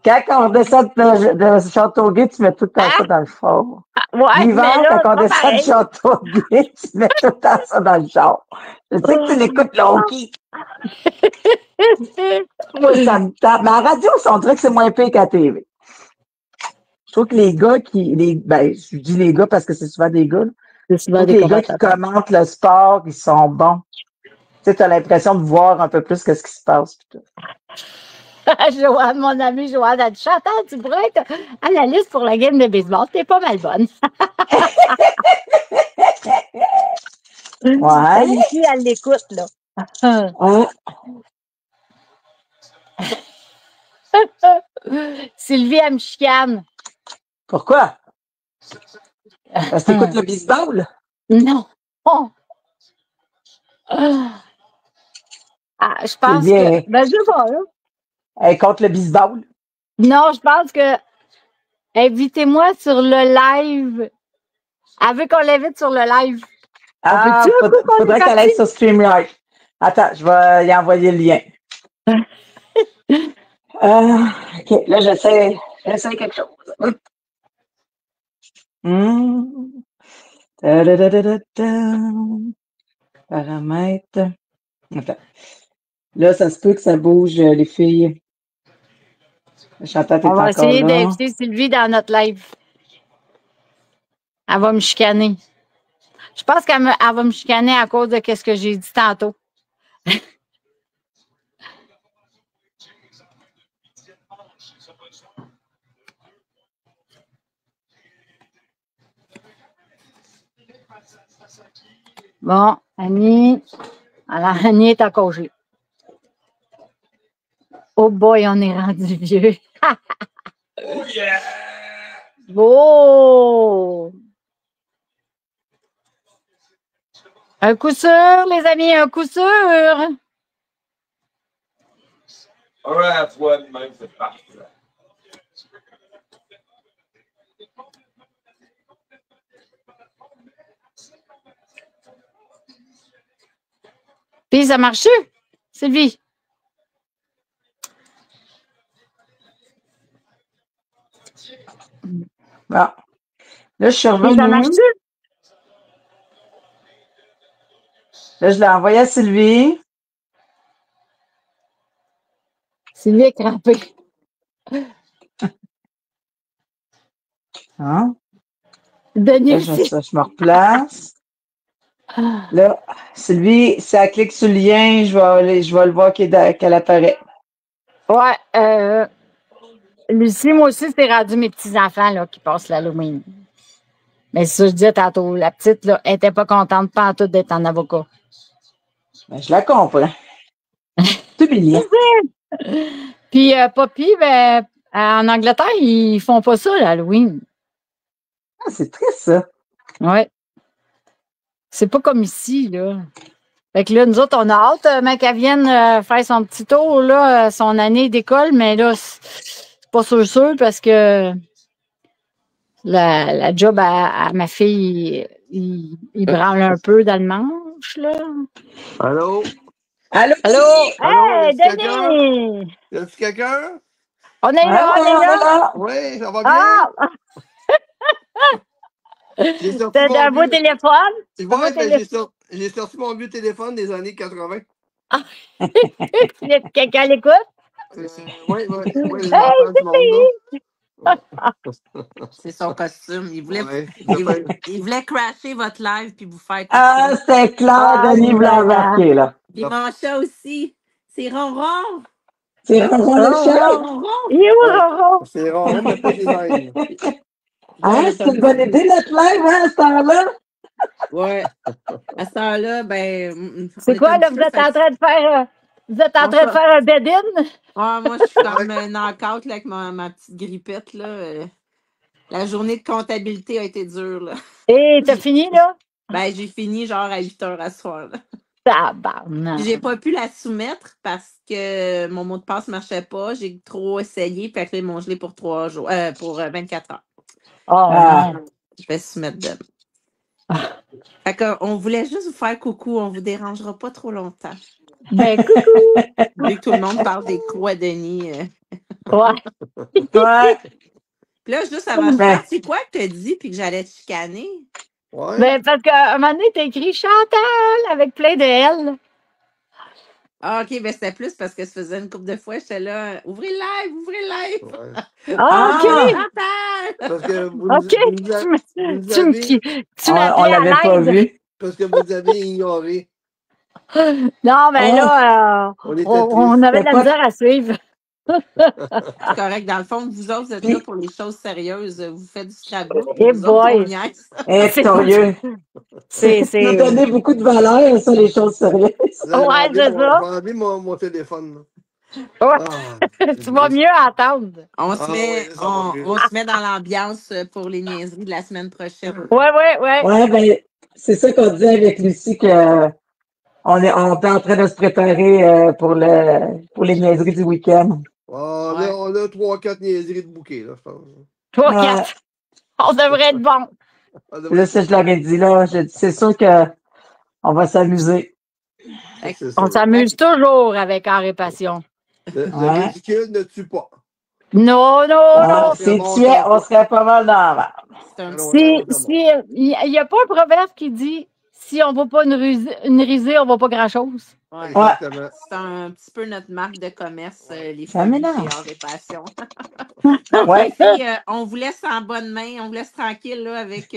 [SPEAKER 2] Quand on descend de Châteauguay, tu mets tout le temps ça dans le fort.
[SPEAKER 1] Ouais,
[SPEAKER 2] L'hiver,
[SPEAKER 1] mais là,
[SPEAKER 2] quand on
[SPEAKER 1] c'est pas
[SPEAKER 2] descend de
[SPEAKER 1] pareil.
[SPEAKER 2] Châteauguay, tu mets tout le temps ça dans le char. Je sais que tu l'écoutes, le hockey. Moi, ça me tape. Mais à la radio, on dirait que c'est moins pire qu'à la TV. Je trouve que les gars ben, je dis les gars parce que c'est souvent des gars.
[SPEAKER 1] C'est
[SPEAKER 2] Je
[SPEAKER 1] souvent
[SPEAKER 2] trouve que
[SPEAKER 1] des
[SPEAKER 2] les gars qui
[SPEAKER 1] commentateurs.
[SPEAKER 2] commentent le sport, ils sont bons. Tu sais, t'as l'impression de voir un peu plus ce qui se passe. Pis tout.
[SPEAKER 1] Joanne, mon amie Joanne, a dit Chantal, tu pourrais être à la liste pour la game de baseball. T'es pas mal bonne.
[SPEAKER 2] Ouais.
[SPEAKER 1] Elle aussi, elle l'écoute, là.
[SPEAKER 2] Ouais.
[SPEAKER 1] Sylvie, elle me chicane.
[SPEAKER 2] Pourquoi? Parce que t'écoutes le baseball?
[SPEAKER 1] Non. Oh. Ah, je pense
[SPEAKER 2] Sylvie,
[SPEAKER 1] que. Ben, je sais pas, là.
[SPEAKER 2] elle est contre le baseball.
[SPEAKER 1] Non, je pense que. Invitez-moi sur le live. Elle veut qu'on l'invite sur le live. On peut-tu un coup qu'on
[SPEAKER 2] Faudrait
[SPEAKER 1] est
[SPEAKER 2] qu'elle aille
[SPEAKER 1] parti?
[SPEAKER 2] sur StreamYard. Attends, je vais y envoyer le lien. OK, là, j'essaie quelque chose. Ta-da-da-da-da-da. Paramètres. Attends. Là, ça se peut que ça bouge, les filles. Chantal, t'es
[SPEAKER 1] On va
[SPEAKER 2] encore
[SPEAKER 1] essayer
[SPEAKER 2] là.
[SPEAKER 1] d'inviter Sylvie dans notre live. Elle va me chicaner. Je pense qu'elle va me chicaner à cause de ce que j'ai dit tantôt. Bon, Annie. Alors, Annie est encore gelée. Oh boy, on est rendu vieux.
[SPEAKER 3] Oh yeah!
[SPEAKER 1] Oh! Un coup sûr, les amis, un coup sûr.
[SPEAKER 3] Alright, toi, même, c'est parfait.
[SPEAKER 1] Puis, ça marche, Sylvie?
[SPEAKER 2] Bon. Là, je suis
[SPEAKER 1] Puis, ça
[SPEAKER 2] revenue.
[SPEAKER 1] marche-tu?
[SPEAKER 2] Là, je l'ai envoyé à Sylvie.
[SPEAKER 1] Sylvie est crampée.
[SPEAKER 2] Hein?
[SPEAKER 1] Denis
[SPEAKER 2] Là,
[SPEAKER 1] aussi.
[SPEAKER 2] je me replace. Là, Sylvie, si elle clique sur le lien, je vais le voir qu'elle apparaît.
[SPEAKER 1] Ouais, Lucie, moi aussi, c'est rendu mes petits-enfants là, qui passent l'Halloween. Mais c'est ça que je disais tantôt, la petite, là, elle n'était pas contente, pas en tout d'être en avocat.
[SPEAKER 2] Ben, je la comprends. C'est humiliant.
[SPEAKER 1] Puis, Poppy, ben, en Angleterre, ils font pas ça, l'Halloween.
[SPEAKER 2] Ah, c'est triste, ça.
[SPEAKER 1] Ouais. C'est pas comme ici, là. Fait que là, nous autres, on a hâte, mais qu'elle vienne faire son petit tour, là, son année d'école, mais là, c'est pas sûr parce que la job à ma fille, il branle un peu dans le manche, là.
[SPEAKER 4] Allô?
[SPEAKER 2] Allô?
[SPEAKER 1] Allô?
[SPEAKER 4] Allô,
[SPEAKER 1] Hey,
[SPEAKER 4] y a-t-il quelqu'un?
[SPEAKER 1] Denis!
[SPEAKER 4] Y a-t-il quelqu'un?
[SPEAKER 1] On est là, on est là!
[SPEAKER 2] là.
[SPEAKER 4] Oui, ça va bien?
[SPEAKER 1] Ah!
[SPEAKER 4] J'ai sorti
[SPEAKER 1] T'as
[SPEAKER 4] mon
[SPEAKER 1] un beau
[SPEAKER 4] vieux...
[SPEAKER 1] téléphone?
[SPEAKER 4] Tu
[SPEAKER 1] Un beau
[SPEAKER 4] vois, ben,
[SPEAKER 1] téléphone.
[SPEAKER 4] j'ai sorti mon vieux téléphone des années 80.
[SPEAKER 1] Quelqu'un l'écoute?
[SPEAKER 4] Oui, les
[SPEAKER 1] Hey,
[SPEAKER 4] enfants du monde, là.
[SPEAKER 5] C'est son costume.
[SPEAKER 4] Ouais,
[SPEAKER 5] Il voulait crasher votre live puis vous faire
[SPEAKER 2] Ah,
[SPEAKER 5] coucou.
[SPEAKER 2] c'était clair, Denis vous l'a remarqué, là.
[SPEAKER 5] Puis mon chat aussi. C'est Ronron.
[SPEAKER 2] C'est Ronron le chat.
[SPEAKER 5] Ronron.
[SPEAKER 1] Il est où,
[SPEAKER 4] Ouais.
[SPEAKER 1] Roro?
[SPEAKER 4] C'est rare, mais pas design.
[SPEAKER 2] Ah, c'est une bonne idée, notre live, hein, à ce temps-là?
[SPEAKER 5] Ouais. À ce temps-là, ben.
[SPEAKER 1] C'est quoi, là? Vous êtes en train de faire. Vous êtes en train de faire un bed-in?
[SPEAKER 5] Ah, moi, je suis comme un knock-out là, avec ma petite grippette. Là. La journée de comptabilité a été dure. Là.
[SPEAKER 1] Et t'as fini, là?
[SPEAKER 5] Ben, j'ai fini genre à 8 heures à ce soir. Là.
[SPEAKER 1] Tabarnak.
[SPEAKER 5] J'ai pas pu la soumettre parce que mon mot de passe marchait pas. J'ai trop essayé. Puis après, ils m'ont gelé pour 3 jours. Pour 24 heures.
[SPEAKER 1] Oh, non.
[SPEAKER 5] Je vais soumettre demain. Fait qu'on voulait juste vous faire coucou. On vous dérangera pas trop longtemps.
[SPEAKER 1] Ben, coucou.
[SPEAKER 5] Vu que tout le monde parle des croix Denis.
[SPEAKER 1] Ouais.
[SPEAKER 2] Ouais.
[SPEAKER 5] Puis là, juste avant, je
[SPEAKER 2] Ben,
[SPEAKER 5] pense, c'est quoi que tu as dit puis que j'allais te chicaner?
[SPEAKER 4] Ouais.
[SPEAKER 1] Ben, parce qu'à un moment donné, t'as écrit Chantal avec plein de L.
[SPEAKER 5] Ah, OK, ben c'était plus parce que ça faisait une couple de fois, j'étais là, ouvrez le live, ouvrez le live!
[SPEAKER 4] Ouais.
[SPEAKER 1] Ah, OK.
[SPEAKER 2] Ah!
[SPEAKER 5] Chantal!
[SPEAKER 4] Parce que
[SPEAKER 1] OK. Tu
[SPEAKER 2] On
[SPEAKER 1] m'appelais
[SPEAKER 2] l'avait
[SPEAKER 1] à
[SPEAKER 2] pas
[SPEAKER 1] l'aide.
[SPEAKER 2] vu.
[SPEAKER 4] parce que vous avez ignoré.
[SPEAKER 1] Non, mais
[SPEAKER 2] Oh,
[SPEAKER 1] là,
[SPEAKER 4] On était
[SPEAKER 1] on
[SPEAKER 4] tristes.
[SPEAKER 1] avait de la
[SPEAKER 2] pas...
[SPEAKER 1] misère à suivre.
[SPEAKER 5] C'est correct. Dans le fond, vous autres, vous êtes là
[SPEAKER 2] Puis,
[SPEAKER 5] pour les choses sérieuses. Vous faites du Scrabble, puis
[SPEAKER 1] Eh
[SPEAKER 5] nous autres, on
[SPEAKER 1] boy.
[SPEAKER 5] niaise.
[SPEAKER 2] c'est sérieux.
[SPEAKER 1] C'est,
[SPEAKER 2] Tu nous
[SPEAKER 1] c'est,
[SPEAKER 2] donnais beaucoup de valeur, ça, les choses sérieuses.
[SPEAKER 4] Là,
[SPEAKER 1] ouais, c'est ça.
[SPEAKER 4] j'ai enlevé mon téléphone. Là.
[SPEAKER 1] Ouais.
[SPEAKER 4] Ah, c'est
[SPEAKER 1] Tu vas
[SPEAKER 4] triste.
[SPEAKER 1] mieux entendre.
[SPEAKER 5] On
[SPEAKER 4] Ah
[SPEAKER 5] se
[SPEAKER 4] oui,
[SPEAKER 5] met,
[SPEAKER 4] ça va mieux.
[SPEAKER 5] on se met dans l'ambiance pour les niaiseries de la semaine prochaine.
[SPEAKER 1] Ouais.
[SPEAKER 2] Ouais, ben, c'est ça qu'on dit avec Lucie que on est en train de se préparer pour les niaiseries du week-end.
[SPEAKER 4] Ah,
[SPEAKER 5] Ouais.
[SPEAKER 4] on a 3-4 niaiseries de bouquet, là, je pense.
[SPEAKER 1] 3,
[SPEAKER 2] Ouais.
[SPEAKER 1] 4. On devrait être bon.
[SPEAKER 4] Ça devrait
[SPEAKER 2] Là,
[SPEAKER 4] être
[SPEAKER 2] ça, je l'avais dit là. J'ai dit, c'est sûr que on va s'amuser.
[SPEAKER 4] ça, c'est
[SPEAKER 1] On
[SPEAKER 4] sûr.
[SPEAKER 1] s'amuse toujours avec Art et Passion.
[SPEAKER 4] Le
[SPEAKER 2] Ouais.
[SPEAKER 4] ridicule ne tue pas.
[SPEAKER 1] Non.
[SPEAKER 2] Ah,
[SPEAKER 4] c'est
[SPEAKER 2] si
[SPEAKER 4] bon,
[SPEAKER 2] tu es,
[SPEAKER 4] ça,
[SPEAKER 2] on serait pas mal dans la merde.
[SPEAKER 5] C'est un
[SPEAKER 4] Alors,
[SPEAKER 5] petit-
[SPEAKER 1] Il n'y a pas un proverbe qui dit si on ne va pas une risée, on ne va pas grand-chose.
[SPEAKER 5] ouais.
[SPEAKER 4] Exactement.
[SPEAKER 5] C'est un petit peu notre marque de commerce, les
[SPEAKER 2] Ça
[SPEAKER 5] folies
[SPEAKER 2] m'énerve.
[SPEAKER 5] chez Art et Passion. Donc,
[SPEAKER 2] Ouais.
[SPEAKER 5] les filles, on vous laisse en bonne main, on vous laisse tranquille là, avec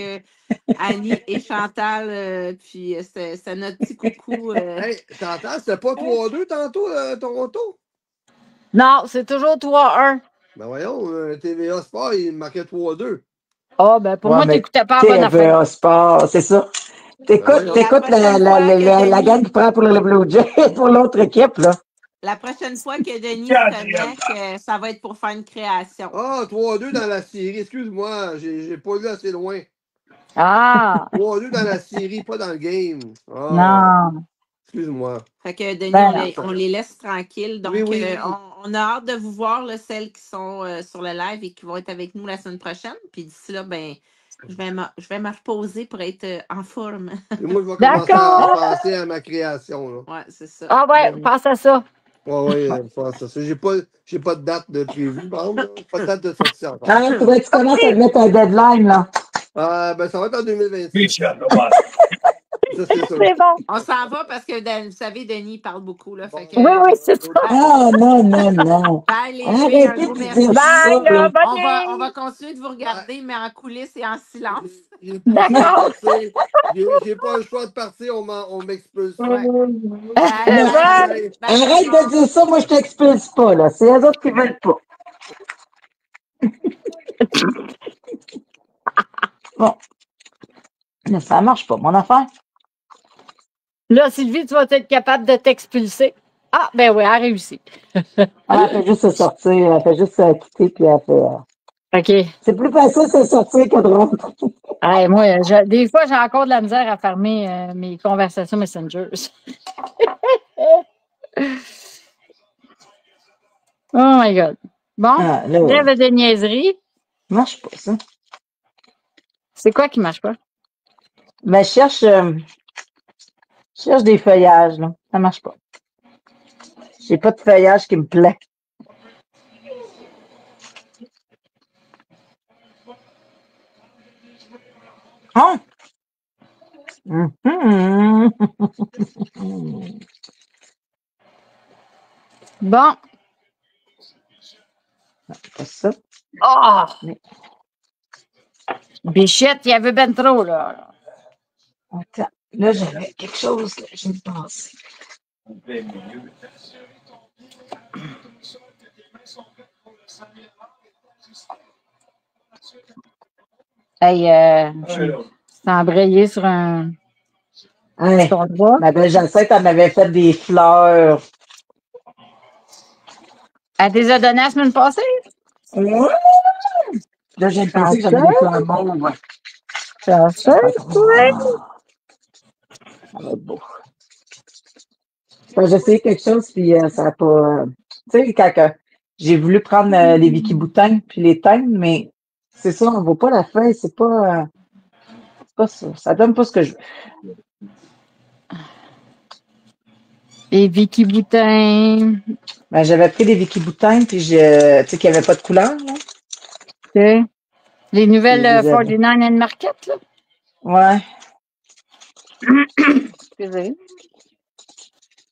[SPEAKER 5] Annie et Chantal. Puis c'est notre petit coucou.
[SPEAKER 4] Hey, Chantal, c'était pas 3-2 tantôt, Toronto?
[SPEAKER 1] Non, c'est toujours 3-1.
[SPEAKER 4] Ben voyons, TVA Sport, il marquait 3-2.
[SPEAKER 1] Ah, ben pour
[SPEAKER 2] Ouais,
[SPEAKER 1] moi,
[SPEAKER 2] mais
[SPEAKER 1] t'écoutais pas la bonne affaire.
[SPEAKER 2] TVA Sport, c'est ça.
[SPEAKER 4] Ben voyons.
[SPEAKER 2] T'écoutes
[SPEAKER 5] La prochaine fois que
[SPEAKER 2] la
[SPEAKER 5] Denis-
[SPEAKER 2] gang qui prend pour le Blue Jay, pour l'autre équipe, là.
[SPEAKER 5] La prochaine fois que Denis se connecte, ça va être pour faire une création.
[SPEAKER 4] Ah, 3-2 dans la série. Excuse-moi, j'ai pas lu assez loin.
[SPEAKER 1] Ah,
[SPEAKER 4] 3-2 dans la série, pas dans le game. Ah,
[SPEAKER 1] non.
[SPEAKER 4] excuse-moi.
[SPEAKER 5] Fait que Denis,
[SPEAKER 1] Ben
[SPEAKER 5] on les laisse tranquilles. Donc,
[SPEAKER 4] Oui.
[SPEAKER 5] on a hâte de vous voir, là, celles qui sont sur le live et qui vont être avec nous la semaine prochaine. Puis d'ici là, ben, je vais me reposer pour être en forme.
[SPEAKER 4] Et moi, je vais commencer à
[SPEAKER 1] D'accord.
[SPEAKER 4] penser à ma création. Là.
[SPEAKER 5] Ouais, c'est ça.
[SPEAKER 1] Ah ouais, pense à ça.
[SPEAKER 4] Ouais, je pense à ça. J'ai pas de date de prévue, par exemple. Là. Pas de date de sortie encore.
[SPEAKER 2] Hein, faudrait que tu commences à te mettre un deadline, là.
[SPEAKER 4] Ben, ça va être en 2026. Ça, c'est sûr.
[SPEAKER 1] C'est bon.
[SPEAKER 5] On s'en va parce que, vous savez, Denis parle beaucoup. Là, fait que,
[SPEAKER 1] Oui, c'est ça.
[SPEAKER 2] Ah, non.
[SPEAKER 5] Bye, les filles,
[SPEAKER 2] Arrêtez
[SPEAKER 5] un gros
[SPEAKER 2] de
[SPEAKER 5] merci.
[SPEAKER 2] dire ça,
[SPEAKER 1] Bye, là,
[SPEAKER 2] là.
[SPEAKER 1] bonne
[SPEAKER 5] On
[SPEAKER 1] nuit.
[SPEAKER 5] va continuer de vous regarder, mais en coulisses et en silence.
[SPEAKER 4] J'ai pas le choix de partir. J'ai pas le choix de partir, on m'expulse.
[SPEAKER 5] Ouais.
[SPEAKER 2] Non.
[SPEAKER 5] Bye.
[SPEAKER 2] Arrête de dire ça, moi je t'expulse pas, là. C'est les autres qui veulent pas. Bon. Mais ça marche pas, mon affaire.
[SPEAKER 1] Là, Sylvie, tu vas être capable de t'expulser. Ah, ben oui, elle a réussi.
[SPEAKER 2] Elle fait juste se sortir, elle fait juste se quitter, puis elle fait.
[SPEAKER 1] OK.
[SPEAKER 2] C'est plus facile de se sortir que de rentrer.
[SPEAKER 1] Hey, moi, des fois, j'ai encore de la misère à fermer mes conversations Messenger. Oh my God. Bon,
[SPEAKER 2] Ah, là,
[SPEAKER 1] trêve de niaiserie.
[SPEAKER 2] marche pas, ça.
[SPEAKER 1] C'est quoi qui marche pas?
[SPEAKER 2] Mais je cherche des feuillages, là. Ça marche pas. J'ai pas de feuillage qui me plaît. Hein? Mhm.
[SPEAKER 1] Bon.
[SPEAKER 2] Pas ça.
[SPEAKER 1] Oh!
[SPEAKER 2] Mais-
[SPEAKER 1] Bichette, il y avait ben trop, là.
[SPEAKER 2] Attends. Là, j'avais quelque chose, là. Je me pense. Hey, je t'ai embrayé sur un Hey,
[SPEAKER 1] ton doigt.
[SPEAKER 2] ma belle Jacinthe, elle m'avait fait des fleurs.
[SPEAKER 1] Elle te les a données la semaine passée?
[SPEAKER 2] Ouais. Là, j'ai pensé que j'avais des fleurs mauves.
[SPEAKER 1] Jacinthe, oui.
[SPEAKER 2] Ça va être beau. J'ai essayé quelque chose, puis ça n'a pas. Tu sais, quand j'ai voulu prendre les Vicky Boutins, puis les teindre, mais c'est ça, on ne voit pas la feuille, c'est pas ça. Ça donne pas ce que je veux.
[SPEAKER 1] Et Vicky Boutin.
[SPEAKER 2] Ben, j'avais pris des Vicky Boutin, puis tu sais qu'il n'y avait pas de couleur, là.
[SPEAKER 1] OK. Les nouvelles
[SPEAKER 2] Je les avais.
[SPEAKER 1] 49 and Market, là.
[SPEAKER 2] Ouais.
[SPEAKER 1] Excusez.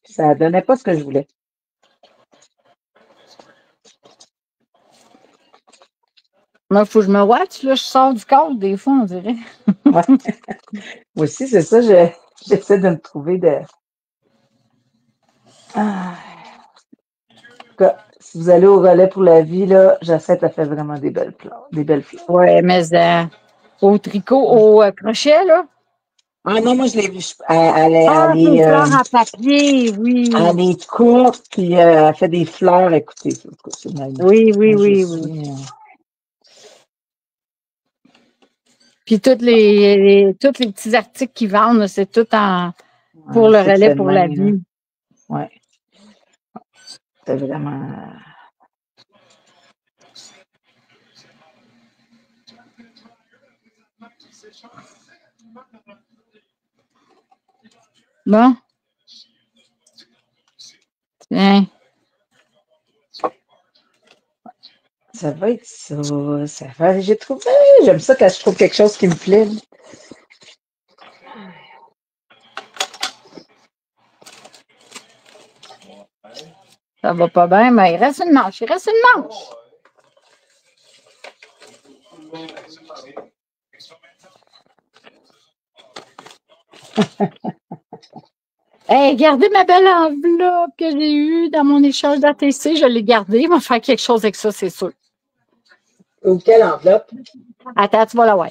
[SPEAKER 2] Ça donnait pas ce que je voulais.
[SPEAKER 1] Moi, il faut que je me watch, là. Je sors du cadre, des fois, on dirait.
[SPEAKER 2] Ouais. Moi aussi, c'est ça, j'essaie de me trouver de. Ah. En tout cas, si vous allez au relais pour la vie, là, Jacette a fait vraiment des belles fleurs. Des belles fleurs.
[SPEAKER 1] Ouais, mais au tricot, au crochet, là.
[SPEAKER 2] Ah non, moi, je l'ai vu.
[SPEAKER 1] Ah, c'est fleurs à papier, oui.
[SPEAKER 2] Elle est courte, puis elle fait des fleurs. Écoutez, c'est magnifique.
[SPEAKER 1] Oui, oui,
[SPEAKER 2] Moi,
[SPEAKER 1] oui, oui. Puis tous les petits articles qu'ils vendent, c'est tout pour le relais pour la vie.
[SPEAKER 2] Oui. C'est vraiment.
[SPEAKER 1] Bon. Tiens.
[SPEAKER 2] Ça va être ça. J'ai trouvé. J'aime ça quand je trouve quelque chose qui me plaît.
[SPEAKER 1] Ça va pas bien, mais il reste une manche. Hey, regardez ma belle enveloppe que j'ai eue dans mon échange d'ATC. Je l'ai gardée. Il va faire quelque chose avec ça, c'est sûr.
[SPEAKER 2] Ou quelle enveloppe?
[SPEAKER 1] Attends, tu vas la voir.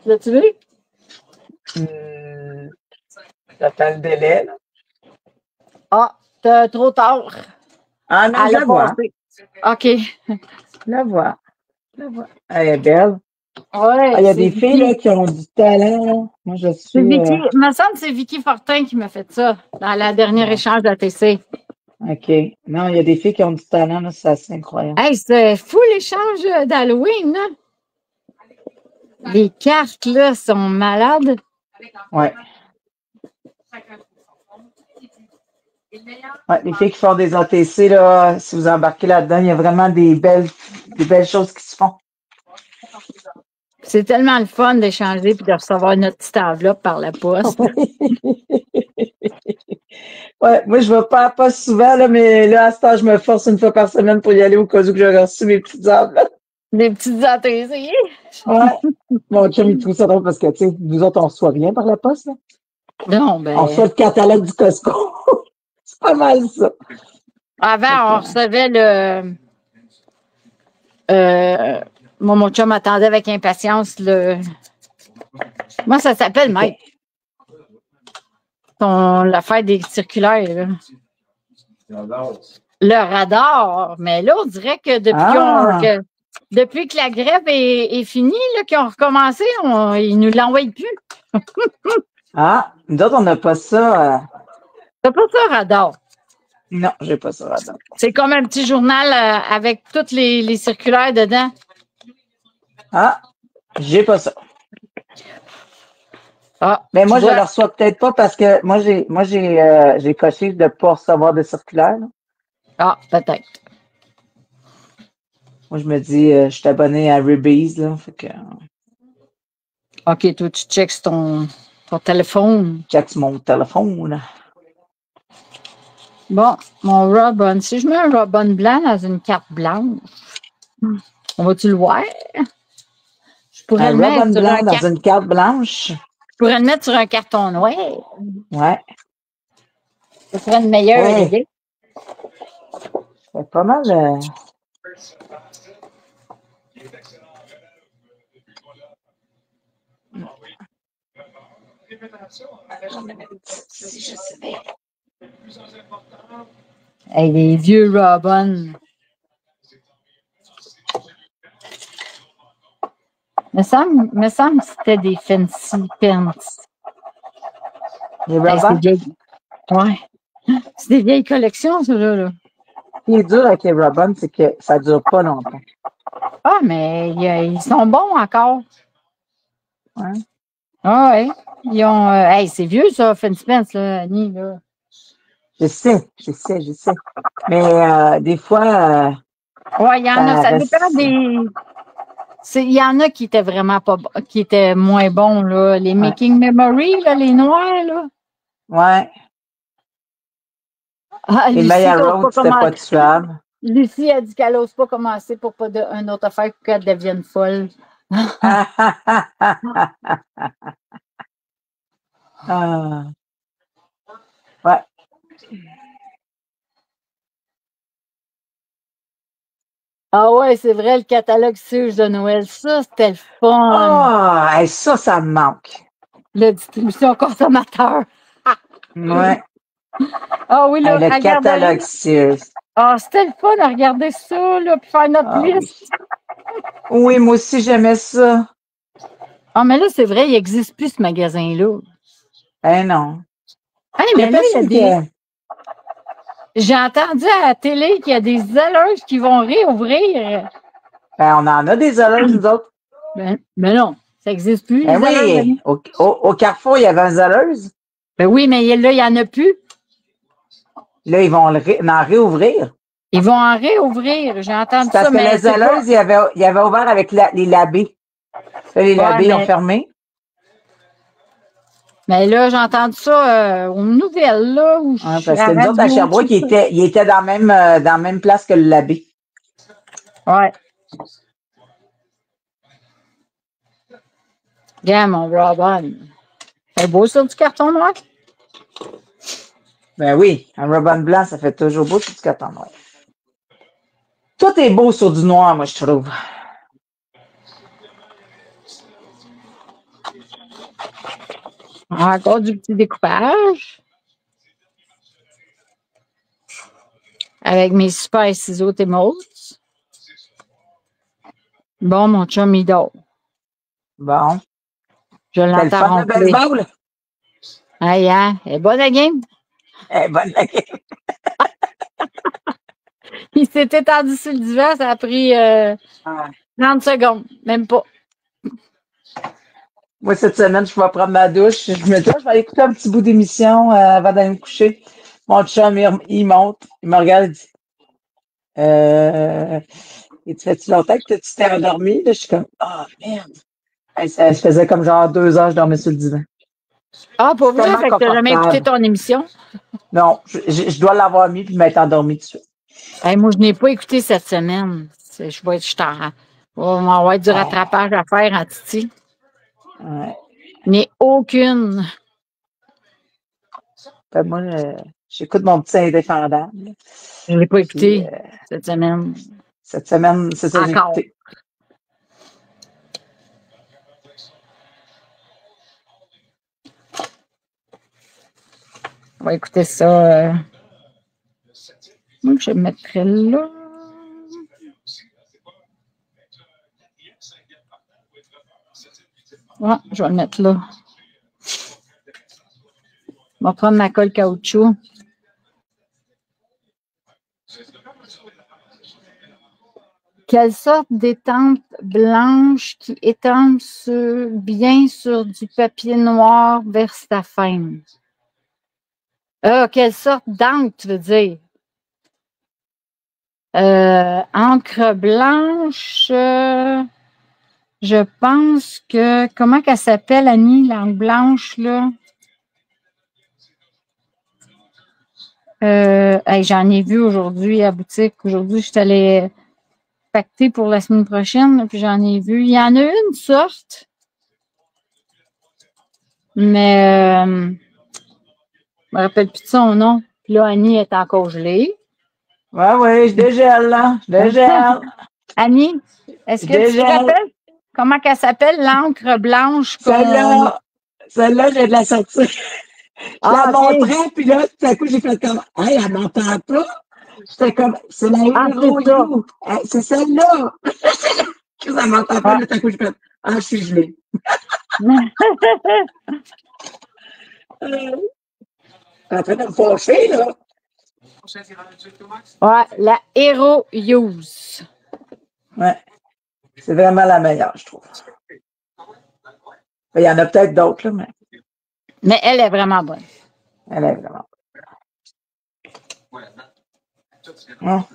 [SPEAKER 1] L'as-tu vu?
[SPEAKER 2] J'attends le délai, là.
[SPEAKER 1] Ah, t'as trop tard.
[SPEAKER 2] Ah non, je la vois.
[SPEAKER 1] OK.
[SPEAKER 2] La vois. Elle est belle.
[SPEAKER 1] Ouais,
[SPEAKER 2] il y a des filles là, qui ont du talent. Là. Moi, je suis.
[SPEAKER 1] Vicky, il me semble que c'est Vicky Fortin qui m'a fait ça dans la dernière échange d'ATC.
[SPEAKER 2] OK. Non, il y a des filles qui ont du talent, là, c'est assez incroyable.
[SPEAKER 1] Hey, c'est fou l'échange d'Halloween, là. Les cartes, là, sont malades.
[SPEAKER 2] Ouais. Ouais, les filles qui font des ATC, là, si vous embarquez là-dedans, il y a vraiment des belles choses qui se font.
[SPEAKER 1] C'est tellement le fun d'échanger et de recevoir notre petite enveloppe par la poste.
[SPEAKER 2] Ouais, moi, je ne vais pas souvent, là, mais là, à ce temps, je me force une fois par semaine pour y aller au cas où que j'aurais reçu mes petites enveloppes.
[SPEAKER 1] Des petites ATC.
[SPEAKER 2] Ouais. Mon chum, il trouve ça drôle parce que, tu sais, nous autres, on ne reçoit rien par la poste. Là.
[SPEAKER 1] Non, ben.
[SPEAKER 2] On reçoit le catalogue du Costco. C'est pas mal, ça.
[SPEAKER 1] Avant, on recevait mon chum attendait avec impatience le. Moi, ça s'appelle Mike. L'affaire des circulaires. Là. Le radar. Mais là, on dirait que depuis que la grève est finie, qu'ils ont recommencé, ils ne nous l'envoient plus.
[SPEAKER 2] Nous autres, on n'a pas ça.
[SPEAKER 1] T'as pas ça, radar?
[SPEAKER 2] Non, j'ai pas ça, radar.
[SPEAKER 1] C'est comme un petit journal avec toutes les circulaires dedans.
[SPEAKER 2] J'ai pas ça. Mais moi, je ne le reçois peut-être pas parce que moi, j'ai coché de ne pas recevoir de circulaire.
[SPEAKER 1] Là. Peut-être.
[SPEAKER 2] Moi, je me dis, je suis abonné à Rubies, là. Fait que...
[SPEAKER 1] OK, toi, tu checks ton téléphone.
[SPEAKER 2] Je check mon téléphone, là.
[SPEAKER 1] Bon, mon Robin. Si je mets un Robin blanc dans une carte blanche, on va-tu le voir? Je pourrais
[SPEAKER 2] un Robin blanc dans une carte blanche?
[SPEAKER 1] Je pourrais le mettre sur un carton noir.
[SPEAKER 2] Ouais.
[SPEAKER 1] Ce serait une meilleure idée.
[SPEAKER 2] C'est pas mal. Si je savais.
[SPEAKER 1] Hey, les vieux Robin. Me semble que c'était des fancy pants.
[SPEAKER 2] Les Robin?
[SPEAKER 1] Ouais. C'est des vieilles collections, ça, là.
[SPEAKER 2] Ce qui est dur avec les Robin, c'est que ça ne dure pas longtemps.
[SPEAKER 1] Mais ils sont bons encore.
[SPEAKER 2] Ouais.
[SPEAKER 1] Ah ouais. Ils ont. Hey, c'est vieux, ça, Finn Spence, là, Annie, là.
[SPEAKER 2] Je sais. Mais des fois,
[SPEAKER 1] Ouais, il y en a.
[SPEAKER 2] ça
[SPEAKER 1] Ça dépend
[SPEAKER 2] reste.
[SPEAKER 1] des. Il y en a qui étaient vraiment pas qui étaient moins bons, là. Les
[SPEAKER 2] Ouais.
[SPEAKER 1] Making Memory, là, les noirs, là.
[SPEAKER 2] Ouais.
[SPEAKER 1] Ah,
[SPEAKER 2] Et
[SPEAKER 1] Lucie,
[SPEAKER 2] Maya
[SPEAKER 1] t'oses pas
[SPEAKER 2] Road, c'était pas
[SPEAKER 1] comment.
[SPEAKER 2] tuable.
[SPEAKER 1] Lucie a dit qu'elle n'ose pas commencer pour pas une autre affaire qu'elle devienne folle.
[SPEAKER 2] Ah, ouais.
[SPEAKER 1] Ah ouais, c'est vrai, le catalogue Sears de Noël, ça, c'était le fun.
[SPEAKER 2] Ah, hey, ça me manque.
[SPEAKER 1] La distribution consommateur.
[SPEAKER 2] Ouais.
[SPEAKER 1] Ah oui,
[SPEAKER 2] Hey,
[SPEAKER 1] là,
[SPEAKER 2] le
[SPEAKER 1] regardez.
[SPEAKER 2] catalogue Sears.
[SPEAKER 1] Ah, c'était le fun à regarder ça, là, puis faire notre
[SPEAKER 2] Ah oui.
[SPEAKER 1] liste.
[SPEAKER 2] Oui, moi aussi, j'aimais ça.
[SPEAKER 1] Ah, mais là, c'est vrai, il n'existe plus ce magasin-là.
[SPEAKER 2] Eh non.
[SPEAKER 1] Hey,
[SPEAKER 2] Il y a
[SPEAKER 1] mais là, il y a
[SPEAKER 2] personne
[SPEAKER 1] des.
[SPEAKER 2] qui.
[SPEAKER 1] J'ai entendu à la télé qu'il y a des alleuses qui vont réouvrir.
[SPEAKER 2] Ben, on en a des alleuses, nous autres.
[SPEAKER 1] Ben non, ça n'existe plus,
[SPEAKER 2] Ben
[SPEAKER 1] les alleuses,
[SPEAKER 2] oui,
[SPEAKER 1] Annie.
[SPEAKER 2] au Carrefour, il y avait un zèleuse.
[SPEAKER 1] Ben oui, mais là, il n'y en a plus.
[SPEAKER 2] Là, ils vont en réouvrir.
[SPEAKER 1] Ils vont en réouvrir. J'ai entendu
[SPEAKER 2] C'est parce
[SPEAKER 1] ça,
[SPEAKER 2] que
[SPEAKER 1] mais
[SPEAKER 2] les
[SPEAKER 1] c'est pas.
[SPEAKER 2] zèleuse, il y avait ouvert avec les labés. Là, les
[SPEAKER 1] Ouais,
[SPEAKER 2] labés ont fermé.
[SPEAKER 1] mais là, j'ai entendu ça aux nouvelles, là, où je
[SPEAKER 2] Ouais,
[SPEAKER 1] suis
[SPEAKER 2] parce
[SPEAKER 1] à
[SPEAKER 2] que
[SPEAKER 1] la
[SPEAKER 2] nous autres, à
[SPEAKER 1] radio.
[SPEAKER 2] Sherbrooke, il était dans la même place que le labé.
[SPEAKER 1] Ouais. Regarde, mon Robin. C'est beau sur du carton noir?
[SPEAKER 2] Ben oui, un ruban blanc, ça fait toujours beau sur du coton noir. Tout est beau sur du noir, moi, je trouve.
[SPEAKER 1] Encore du petit découpage. Avec mes super ciseaux Temos. Bon, mon chum, il dort.
[SPEAKER 2] Bon.
[SPEAKER 1] Je
[SPEAKER 2] C'était le
[SPEAKER 1] l'entends
[SPEAKER 2] fun, le
[SPEAKER 1] ronfler.
[SPEAKER 2] baseball?
[SPEAKER 1] Aïe, hein? Elle est bonne la game?
[SPEAKER 2] Eh, bonne la game.
[SPEAKER 1] Il s'est étendu sur le divan, ça a pris 30 secondes, même pas.
[SPEAKER 2] Moi, cette semaine, je vais prendre ma douche. Je me dis, je vais aller écouter un petit bout d'émission avant d'aller me coucher. Mon chum, il monte, il me regarde, il dit, et tu fais-tu longtemps que tu t'es endormi? Là, je suis comme, ah, merde. Hey, ça faisait comme genre 2 heures que je dormais sur le divan.
[SPEAKER 1] Ah, pour
[SPEAKER 2] C'est
[SPEAKER 1] vrai,
[SPEAKER 2] tellement
[SPEAKER 1] fait que t'as jamais écouté
[SPEAKER 2] confortable.
[SPEAKER 1] ton émission?
[SPEAKER 2] Non, je dois l'avoir mis puis m'être endormi dessus.
[SPEAKER 1] Hey, moi, je n'ai pas écouté cette semaine. Je vais être, on va avoir du rattrapage à faire en Titi.
[SPEAKER 2] Ouais.
[SPEAKER 1] Mais aucune.
[SPEAKER 2] Ben, moi, j'écoute mon petit indéfendable.
[SPEAKER 1] Je ne l'ai pas
[SPEAKER 2] Puis,
[SPEAKER 1] écouté cette semaine.
[SPEAKER 2] cette semaine, c'est ça que j'ai
[SPEAKER 1] Encore.
[SPEAKER 2] écouté.
[SPEAKER 1] On va écouter ça. Je le mettrai là. Ouais, je vais le mettre là. On va prendre ma colle caoutchouc. Quelle sorte d'étampe blanche qui étampe bien sur du papier noir vers ta fin? Quelle sorte d'encre, tu veux dire? Encre blanche, je pense que... Comment qu'elle s'appelle, Annie, l'encre blanche, là? J'en ai vu aujourd'hui à la boutique. Aujourd'hui, je suis allée pacter pour la semaine prochaine, puis j'en ai vu. Il y en a une sorte, mais je me rappelle plus de son nom. Puis là, Annie est encore gelée.
[SPEAKER 2] Ouais, je dégèle, là. Je dégèle.
[SPEAKER 1] Annie, est-ce que tu te rappelles comment qu'elle s'appelle, l'encre blanche?
[SPEAKER 2] Celle-là, j'ai de la sortir. Je la montrais, puis là, tout à coup, j'ai fait comme, hey, elle m'entend pas. J'étais comme, c'est la Hero You. C'est celle-là. Elle m'entend pas, là, tout à coup, j'ai fait, je suis gelée. En train de me fâcher, là.
[SPEAKER 1] Ouais, la Hero Use.
[SPEAKER 2] Ouais. C'est vraiment la meilleure, je trouve. Il y en a peut-être d'autres, là, mais
[SPEAKER 1] Mais elle est vraiment bonne.
[SPEAKER 2] elle est vraiment. Hein?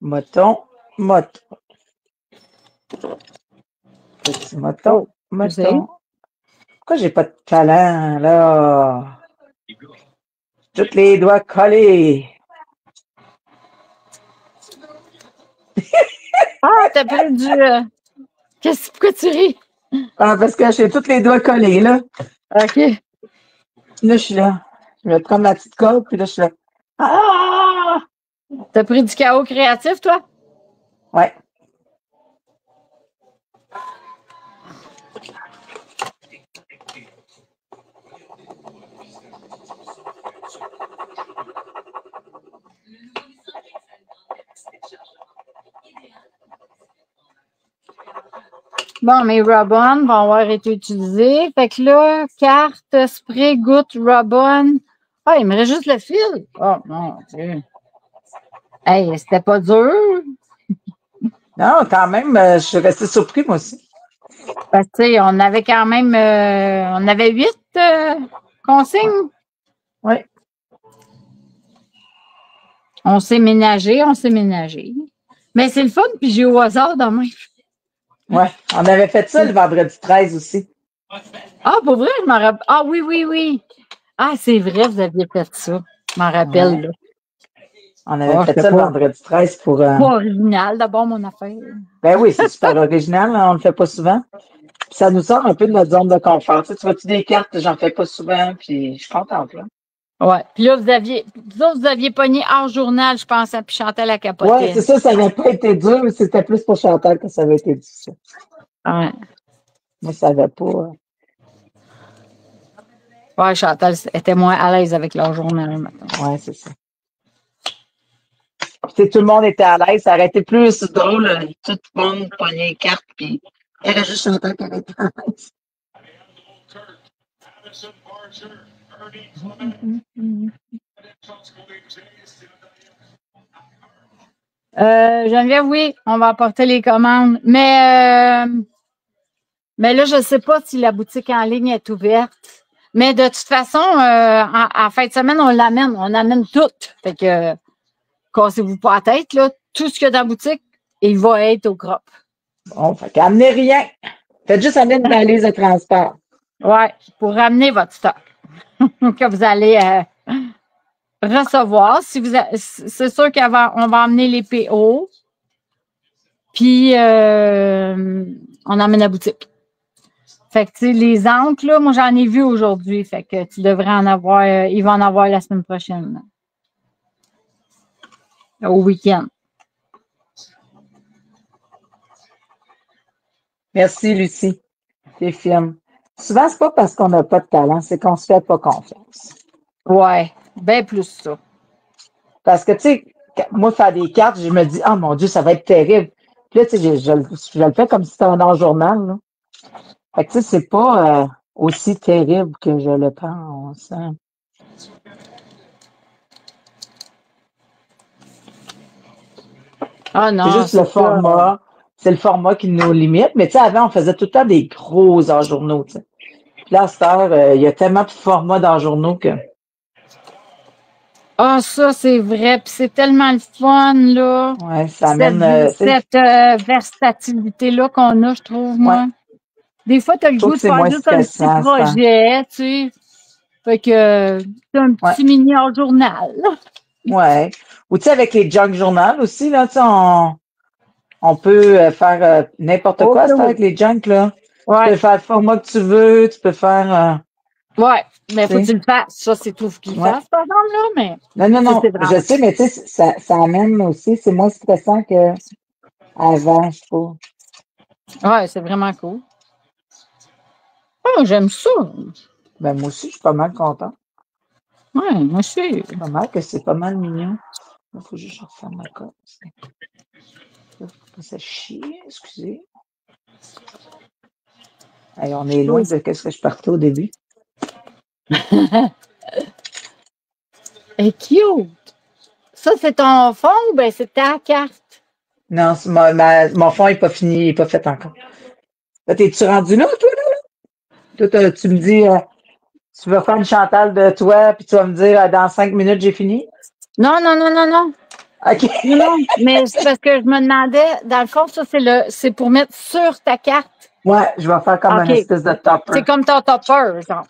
[SPEAKER 2] Moton, moton. Petit moton,
[SPEAKER 1] Oh, je sais.
[SPEAKER 2] moton. Pourquoi j'ai pas de talent, là? Tous les doigts collés.
[SPEAKER 1] Ah, t'as pris du. Pourquoi tu ris?
[SPEAKER 2] Ah, parce que j'ai tous les doigts collés, là.
[SPEAKER 1] OK.
[SPEAKER 2] Là, je suis là. Je vais prendre ma petite corde, puis là, je suis là. Ah!
[SPEAKER 1] T'as pris du chaos créatif, toi?
[SPEAKER 2] Ouais.
[SPEAKER 1] Bon, mes Rub-On vont avoir été utilisés. Fait que là, carte, spray, goutte, Rub-On. Ah, il me reste juste le fil. Oh, mon Dieu. Hey, c'était pas dur.
[SPEAKER 2] Non, quand même, je suis restée surpris, moi aussi.
[SPEAKER 1] Parce que, tu sais, on avait quand même, on avait 8 consignes.
[SPEAKER 2] Oui.
[SPEAKER 1] On s'est ménagé. Mais c'est le fun, puis j'ai au hasard demain.
[SPEAKER 2] Ouais. On avait fait ça le vendredi 13 aussi.
[SPEAKER 1] Ah, pour vrai, je m'en rappelle. Ah, oui. Ah, c'est vrai, vous aviez fait ça. Je m'en rappelle,
[SPEAKER 2] Ouais.
[SPEAKER 1] là.
[SPEAKER 2] On avait fait ça le vendredi 13 pour.
[SPEAKER 1] Pas original, d'abord, mon affaire.
[SPEAKER 2] Ben oui, c'est super original, hein, on le fait pas souvent. Puis ça nous sort un peu de notre zone de confort. Tu vois-tu des cartes, j'en fais pas souvent, puis je suis contente, là.
[SPEAKER 1] Ouais. Puis là, vous aviez pogné hors journal, je pense, puis Chantal a capoté.
[SPEAKER 2] Ouais, c'est ça n'avait pas été dur, mais c'était plus pour Chantal que ça avait été difficile.
[SPEAKER 1] Ouais.
[SPEAKER 2] Moi, ça n'avait pas.
[SPEAKER 1] Ouais, Chantal était moins à l'aise avec leur journal maintenant.
[SPEAKER 2] Ouais, c'est ça. Puis, tout le monde était à l'aise, ça aurait été plus drôle. Tout le monde pognait les cartes, puis il y avait juste Chantal qui avait été à l'aise.
[SPEAKER 1] Geneviève, oui, on va apporter les commandes. Mais là, je ne sais pas si la boutique en ligne est ouverte. Mais de toute façon, en fin de semaine, on amène tout. Fait que cassez-vous pas la tête, là. Tout ce qu'il y a dans la boutique, il va être au crop.
[SPEAKER 2] Bon, fait qu'amenez rien. Faites juste amener une valise de transport.
[SPEAKER 1] Ouais, pour ramener votre stock que vous allez recevoir. C'est sûr qu'on va emmener les PO. Puis on emmène la boutique. Fait que tu sais, les encres, là, moi j'en ai vu aujourd'hui. Fait que tu devrais en avoir, il va en avoir la semaine prochaine. Au week-end.
[SPEAKER 2] Merci, Lucie. T'es fine. Souvent, c'est pas parce qu'on n'a pas de talent, c'est qu'on se fait pas confiance.
[SPEAKER 1] Ouais, bien plus ça.
[SPEAKER 2] Parce que, tu sais, moi, faire des cartes, je me dis, oh mon Dieu, ça va être terrible. Puis là, tu sais, je le fais comme si c'était un journal, là. Fait que, tu sais, c'est pas aussi terrible que je le pense. Hein.
[SPEAKER 1] Ah non,
[SPEAKER 2] c'est juste le format. C'est le format qui nous limite. Mais tu sais, avant, on faisait tout le temps des gros journaux, tu sais. Puis là, à cette heure, il y a tellement de formats dans journaux que.
[SPEAKER 1] Ah, ça, c'est vrai. Puis c'est tellement le fun, là.
[SPEAKER 2] Ouais, ça amène.
[SPEAKER 1] Cette versatilité-là qu'on a, je trouve, moi.
[SPEAKER 2] Ouais.
[SPEAKER 1] Des fois, tu as le goût de faire juste un petit projet, tu sais. Fait que c'est un petit mini hors journal.
[SPEAKER 2] Ouais. Ou tu sais, avec les junk journal aussi, là, tu sais, on peut faire n'importe quoi avec les junk, là.
[SPEAKER 1] Ouais.
[SPEAKER 2] Tu peux faire le format que tu veux, tu peux faire.
[SPEAKER 1] Ouais, mais faut que tu le fasses. Ça, c'est tout ce qu'il fasse, par exemple, là, mais.
[SPEAKER 2] Non, je sais, mais tu sais, ça amène aussi, c'est moins stressant qu'avant, je trouve.
[SPEAKER 1] Ouais, c'est vraiment cool. Oh, j'aime ça.
[SPEAKER 2] Ben, moi aussi, je suis pas mal content.
[SPEAKER 1] Ouais, moi aussi.
[SPEAKER 2] Pas mal que c'est pas mal mignon. Il faut juste refaire ma corde. Faut pas ça chier, excusez. Hey, on est loin de ce que je partais au début.
[SPEAKER 1] Et cute! Ça, c'est ton fond ou bien c'est ta carte?
[SPEAKER 2] Non, mon fond n'est pas fini, il n'est pas fait encore. Là, t'es-tu rendu là, toi, là? Toi, tu me dis, tu vas faire une Chantal de toi, puis tu vas me dire, dans 5 minutes, j'ai fini?
[SPEAKER 1] Non, non, non, non, non.
[SPEAKER 2] OK.
[SPEAKER 1] Non, mais c'est parce que je me demandais, dans le fond, ça, c'est pour mettre sur ta carte.
[SPEAKER 2] Ouais, je vais faire comme
[SPEAKER 1] OK.
[SPEAKER 2] une espèce de topper.
[SPEAKER 1] C'est comme ton topper, genre.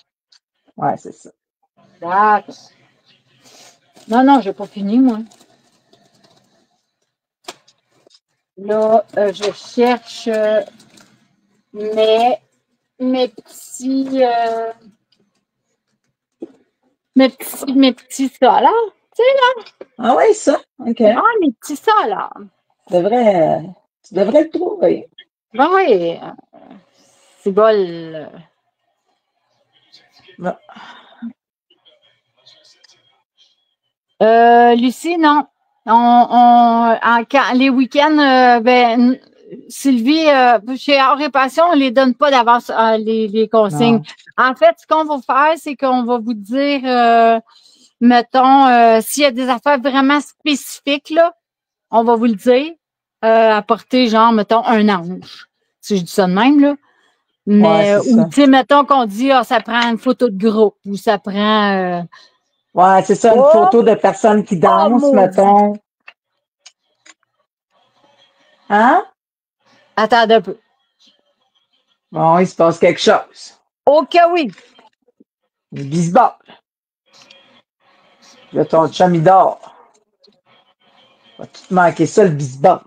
[SPEAKER 2] Ouais, c'est ça.
[SPEAKER 1] D'accord. Non, non, j'ai pas fini, moi. Là, je cherche mes petits mes petits solaires. Tu sais, là?
[SPEAKER 2] Ah oui, ça. OK.
[SPEAKER 1] Ah, mes petits solaires.
[SPEAKER 2] Tu devrais le trouver.
[SPEAKER 1] Ben oui. C'est bol.
[SPEAKER 2] Non.
[SPEAKER 1] Lucie, non. Les week-ends, Sylvie, chez Hors Réparation, on ne les donne pas d'avance les consignes.
[SPEAKER 2] Non.
[SPEAKER 1] En fait, ce qu'on va faire, c'est qu'on va vous dire, mettons, s'il y a des affaires vraiment spécifiques, là, on va vous le dire. Apporter, genre, mettons, un ange. Si je dis ça de même, là. Mais, ou, tu sais, mettons qu'on dit, ça prend une photo de groupe ou ça prend.
[SPEAKER 2] Ouais, c'est ça, une photo de personnes qui dansent, mettons. Hein?
[SPEAKER 1] Attends un peu.
[SPEAKER 2] Bon, il se passe quelque chose.
[SPEAKER 1] OK, oui.
[SPEAKER 2] Le bisball. Là, ton chum, il dort. Va tout te manquer ça, le bisball.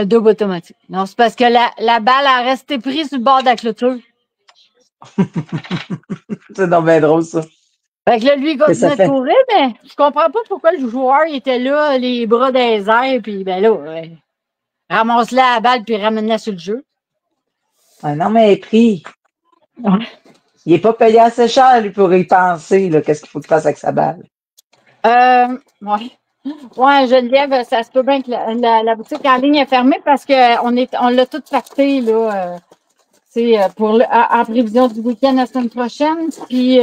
[SPEAKER 1] Double automatique. Non, c'est parce que la balle a resté prise sur le bord de la clôture.
[SPEAKER 2] C'est donc bien drôle, ça.
[SPEAKER 1] Fait que là, lui, il continue de courir, mais je comprends pas pourquoi le joueur il était là, les bras dans les airs, puis ben là, ramasse-la la balle, puis ramène-la sur le jeu.
[SPEAKER 2] Ah non, mais pris. Ouais. Il n'est pas payé assez cher, lui, pour y penser, là, qu'est-ce qu'il faut qu'il fasse avec sa balle.
[SPEAKER 1] Ouais. Ouais, Geneviève, ça se peut bien que la boutique en ligne est fermée parce qu'on l'a tout pacté, là. C'est en prévision du week-end la semaine prochaine. Puis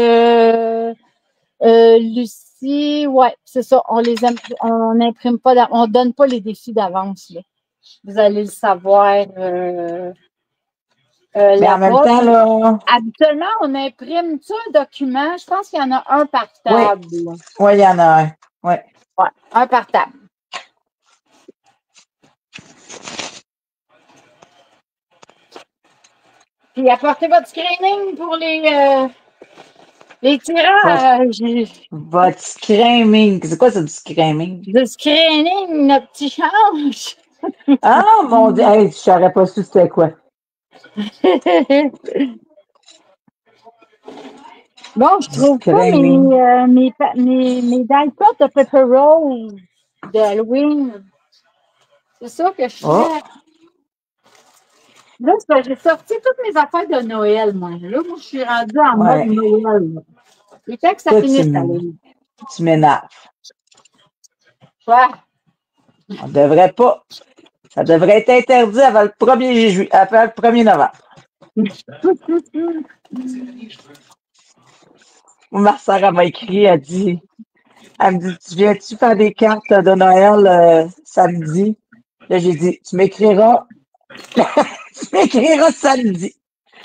[SPEAKER 1] Lucie, ouais, c'est ça. On n'imprime pas, on donne pas les défis d'avance. Là. Vous allez le savoir.
[SPEAKER 2] Mais en même temps, là.
[SPEAKER 1] Habituellement, on imprime un document. Je pense qu'il y en a un par table.
[SPEAKER 2] Oui, il y en a un. Oui.
[SPEAKER 1] Ouais, un par table. Puis apportez votre screening pour les tirages.
[SPEAKER 2] Votre screaming. C'est quoi ça, du screaming?
[SPEAKER 1] Le screening, notre petit change.
[SPEAKER 2] Ah, mon Dieu. Hey, je n'aurais pas su c'était quoi.
[SPEAKER 1] Bon, je trouve pas mes die-cuts de Pepper Rose de Halloween. C'est ça que je fais. Là, j'ai sorti toutes mes affaires de Noël, moi. Là, je suis rendue en mode Noël. Il fait que ça finisse à l'année.
[SPEAKER 2] Tu m'énerves.
[SPEAKER 1] Ouais.
[SPEAKER 2] On devrait pas. Ça devrait être interdit avant le 1er juillet, avant le 1er novembre. Ma soeur m'a écrit, elle me dit, tu viens-tu faire des cartes de Noël samedi? Là, j'ai dit, tu m'écriras samedi.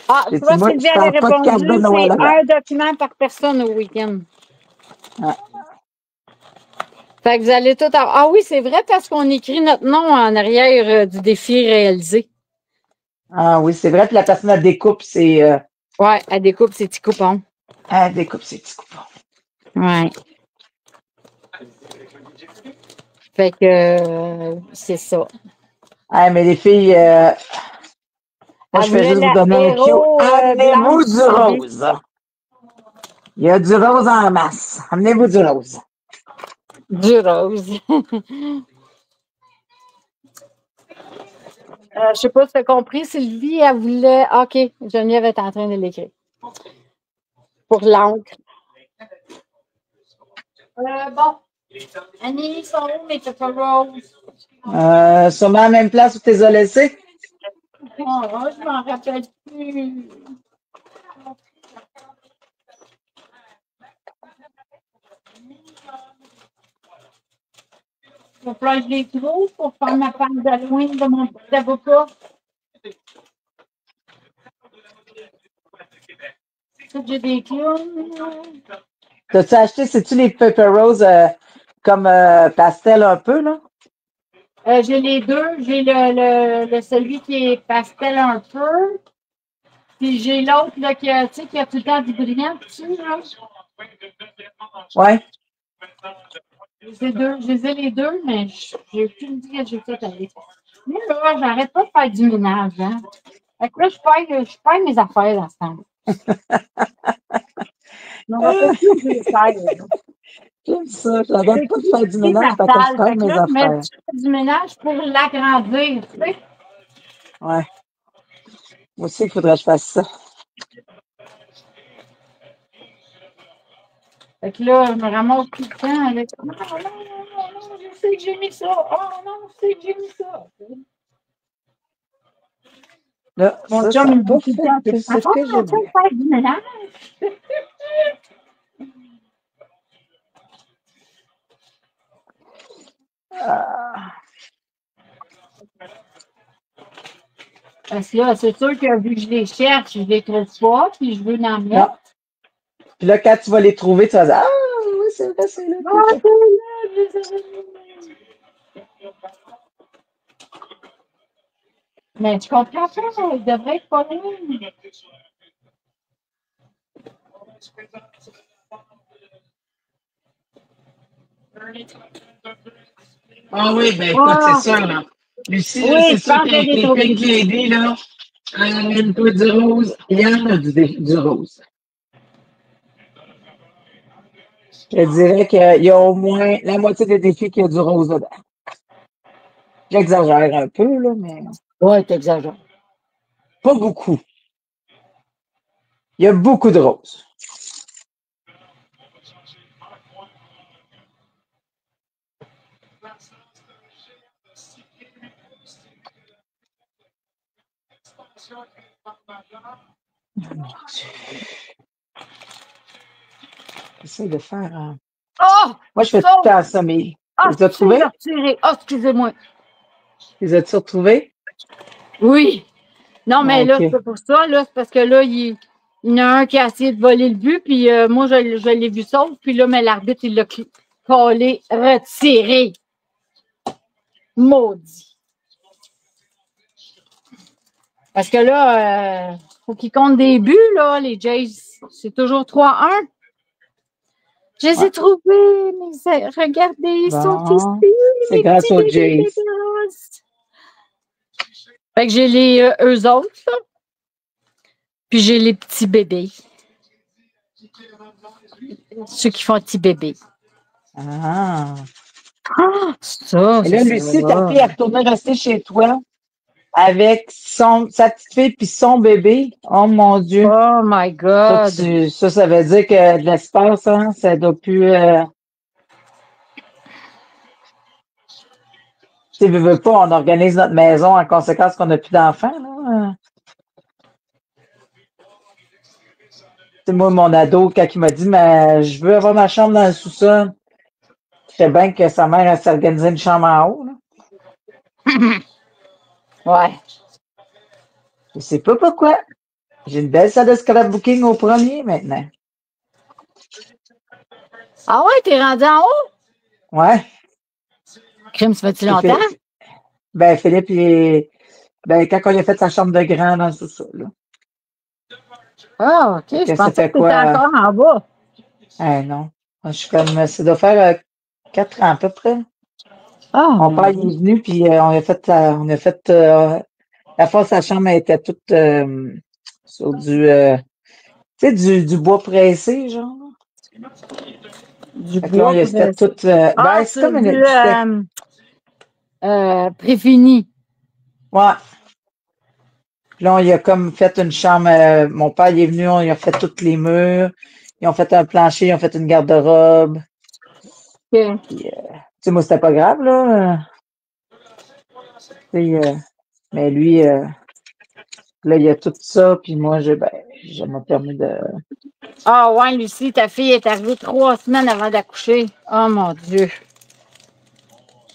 [SPEAKER 1] Ah, tu vois, Sylvie avait répondu, c'est un document par personne au week-end.
[SPEAKER 2] Ah.
[SPEAKER 1] Fait que vous allez tout avoir. Ah oui, c'est vrai parce qu'on écrit notre nom en arrière du défi réalisé.
[SPEAKER 2] Ah oui, c'est vrai. Puis la personne, elle découpe ses...
[SPEAKER 1] Ouais, elle découpe ses petits coupons.
[SPEAKER 2] Elle découpe ses petits coupons.
[SPEAKER 1] Ouais. Fait que c'est ça.
[SPEAKER 2] Ah, mais les filles, moi, je fais juste vous donner un cue. Amenez-vous du rose. Il y a du rose en masse. Amenez-vous du rose.
[SPEAKER 1] Du rose. Je sais pas si tu as compris. Sylvie, elle voulait... OK, Geneviève est en train de l'écrire. Pour l'encre. Bon. Annie, ils sont où mes Pepper Rose?
[SPEAKER 2] Sûrement à la même place où tu les as laissés?
[SPEAKER 1] Oh, je m'en rappelle plus. Il va falloir que je les trouve pour faire ma part d'Halloween de mon petit avocat. J'ai des clowns.
[SPEAKER 2] T'as-tu acheté, c'est-tu les Pepper Rose comme pastel un peu, là?
[SPEAKER 1] J'ai les deux. J'ai celui qui est pastel un peu. Puis j'ai l'autre là, qui a tout le temps du brillant dessus. Là.
[SPEAKER 2] Ouais.
[SPEAKER 1] Je les ai les deux, mais j'ai aucune idée que j'ai fait avec. Mais là, j'arrête pas de faire du ménage. Hein. Fait que là, je perds mes affaires dans ce temps. Je me rappelle plus que je les faire.
[SPEAKER 2] J'aime ça. J'arrête pas de faire du ménage parce que je perds mes affaires.
[SPEAKER 1] Je fais du ménage pour l'agrandir, tu sais.
[SPEAKER 2] Ouais. Moi aussi, il faudrait que je fasse ça.
[SPEAKER 1] Fait que là, je me ramasse tout le temps avec. Non, je sais que j'ai mis ça. Oh non, je sais que j'ai mis ça.
[SPEAKER 2] Là,
[SPEAKER 1] Mon
[SPEAKER 2] ça,
[SPEAKER 1] chum,
[SPEAKER 2] ça
[SPEAKER 1] il me
[SPEAKER 2] pas
[SPEAKER 1] dit tout le temps,
[SPEAKER 2] fait ce que j'ai dit.
[SPEAKER 1] faire du ménage. Parce que là, c'est sûr que vu que je les cherche, je les trouve pas, puis je veux en mettre.
[SPEAKER 2] Non. Puis là, quand tu vas les trouver, tu vas dire, ah, oui, c'est vrai, c'est là.
[SPEAKER 1] Ah, c'est là, je les avais. Mais tu comprends pas, il devrait être pas loin.
[SPEAKER 2] Ah oui, ben écoute, c'est ça, là. Lucie, là, c'est ça qui a quelqu'un qui a aidé, là. Amène-toi du rose. Il y en a du rose. Je dirais qu'il y a au moins la moitié des défis qui a du rose dedans. J'exagère un peu, là, mais.
[SPEAKER 1] Ouais, t'exagères.
[SPEAKER 2] Pas beaucoup. Il y a beaucoup de roses. J'essaie de faire un.
[SPEAKER 1] Oh!
[SPEAKER 2] Moi, je fais tout le temps ça, mais.
[SPEAKER 1] Ah,
[SPEAKER 2] Tu les as trouvés?
[SPEAKER 1] oh, excusez-moi.
[SPEAKER 2] Les as-tu retrouvés?
[SPEAKER 1] Oui. Non, mais
[SPEAKER 2] Ah,
[SPEAKER 1] là,
[SPEAKER 2] ok.
[SPEAKER 1] c'est pas pour ça. Là, c'est parce que là, il y en a un qui a essayé de voler le but, puis moi, je l'ai vu sauve. Puis là, mais l'arbitre, il l'a collé, retiré. Maudit. Parce que là, faut qu'ils comptent des buts, là, les Jays. C'est toujours 3-1. Je les ai trouvés, mais regardez, ils sont
[SPEAKER 2] Bon.
[SPEAKER 1] ici.
[SPEAKER 2] C'est
[SPEAKER 1] Les
[SPEAKER 2] grâce
[SPEAKER 1] petits
[SPEAKER 2] aux
[SPEAKER 1] bébés
[SPEAKER 2] Jays.
[SPEAKER 1] dégueulasses. Fait que j'ai les eux autres, là. Puis j'ai les petits bébés. Ceux qui font petits bébés.
[SPEAKER 2] Ah.
[SPEAKER 1] Ah, ça,
[SPEAKER 2] Et là,
[SPEAKER 1] ça
[SPEAKER 2] Lucie,
[SPEAKER 1] va.
[SPEAKER 2] ta fille est retournée rester chez toi avec sa petite fille puis son bébé. Oh mon Dieu.
[SPEAKER 1] Oh my God.
[SPEAKER 2] Ça veut dire que de l'espace, hein, ça doit plus. Tu veux pas, on organise notre maison en conséquence qu'on n'a plus d'enfants, là. C'est moi, mon ado, quand il m'a dit, mais je veux avoir ma chambre dans le sous-sol. Je sais bien que sa mère, elle s'est organisée une chambre en haut, là.
[SPEAKER 1] Ouais.
[SPEAKER 2] Je sais pas pourquoi. J'ai une belle salle de scrapbooking au premier maintenant.
[SPEAKER 1] Ah ouais, t'es rendu en haut?
[SPEAKER 2] Ouais.
[SPEAKER 1] Crime, ça fait-tu longtemps?
[SPEAKER 2] Philippe, quand on a fait sa chambre de grand dans le sous-sol, là.
[SPEAKER 1] Ah, OK. Je pensais que t'étais encore en bas.
[SPEAKER 2] Non. Je suis comme, ça doit faire 4 ans à peu près.
[SPEAKER 1] Ah,
[SPEAKER 2] Mon père est venu, puis on a fait la fois, sa chambre elle était toute sur du, tu sais, du bois pressé, genre.
[SPEAKER 1] Du
[SPEAKER 2] Fait que là, on a fait tout, c'est comme une
[SPEAKER 1] préfini.
[SPEAKER 2] Ouais. Puis là, on y a comme fait une chambre. Mon père il est venu, on y a fait tous les murs. Ils ont fait un plancher, ils ont fait une garde-robe.
[SPEAKER 1] OK.
[SPEAKER 2] Puis, tu sais, moi, c'était pas grave, là. Mais lui, Là, il y a tout ça, puis moi, je m'a permis de...
[SPEAKER 1] Ah ouais, Lucie, ta fille est arrivée 3 semaines avant d'accoucher. Oh mon Dieu.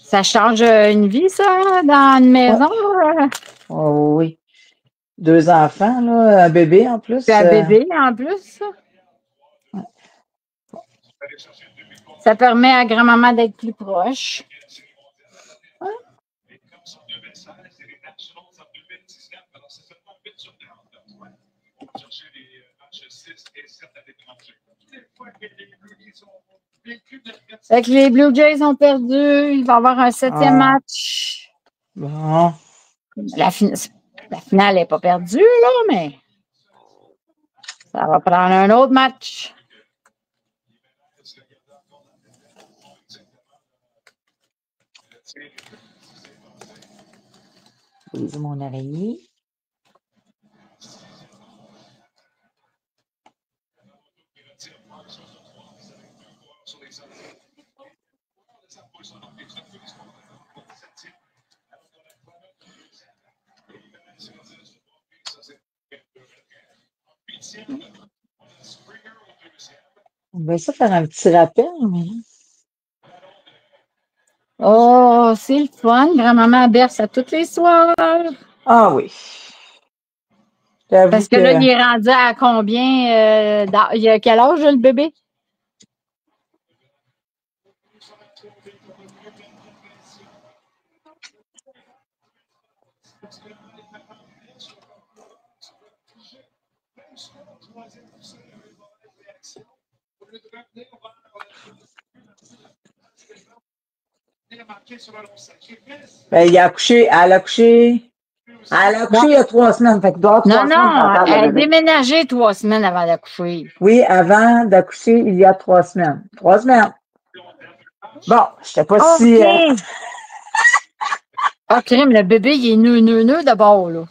[SPEAKER 1] Ça change une vie, ça, dans une
[SPEAKER 2] Ouais.
[SPEAKER 1] maison, là.
[SPEAKER 2] Oh, oui. 2 enfants, là, un bébé en plus.
[SPEAKER 1] Puis un bébé, en plus, ça.
[SPEAKER 2] Ouais.
[SPEAKER 1] Ça permet à grand-maman d'être plus proche. Fait que les Blue Jays ont perdu. Il va y avoir un 7e match.
[SPEAKER 2] Bon.
[SPEAKER 1] La finale n'est pas perdue, là, mais ça va prendre un autre match.
[SPEAKER 2] Brise mon araignée. On va essayer de faire un petit rappel. Mais...
[SPEAKER 1] Oh, c'est le fun. Grand-maman berce à tous les soirs.
[SPEAKER 2] Ah oui.
[SPEAKER 1] Parce que là, il est rendu à combien? Il a quel âge, le bébé?
[SPEAKER 2] Ben, elle a accouché il y a 3 semaines. Fait que doit
[SPEAKER 1] Non, elle a déménagé 3 semaines avant d'accoucher.
[SPEAKER 2] Oui, avant d'accoucher, il y a 3 semaines. 3 semaines. Bon, je sais pas si...
[SPEAKER 1] Ah, crime, le bébé, il est neuneux d'abord, là.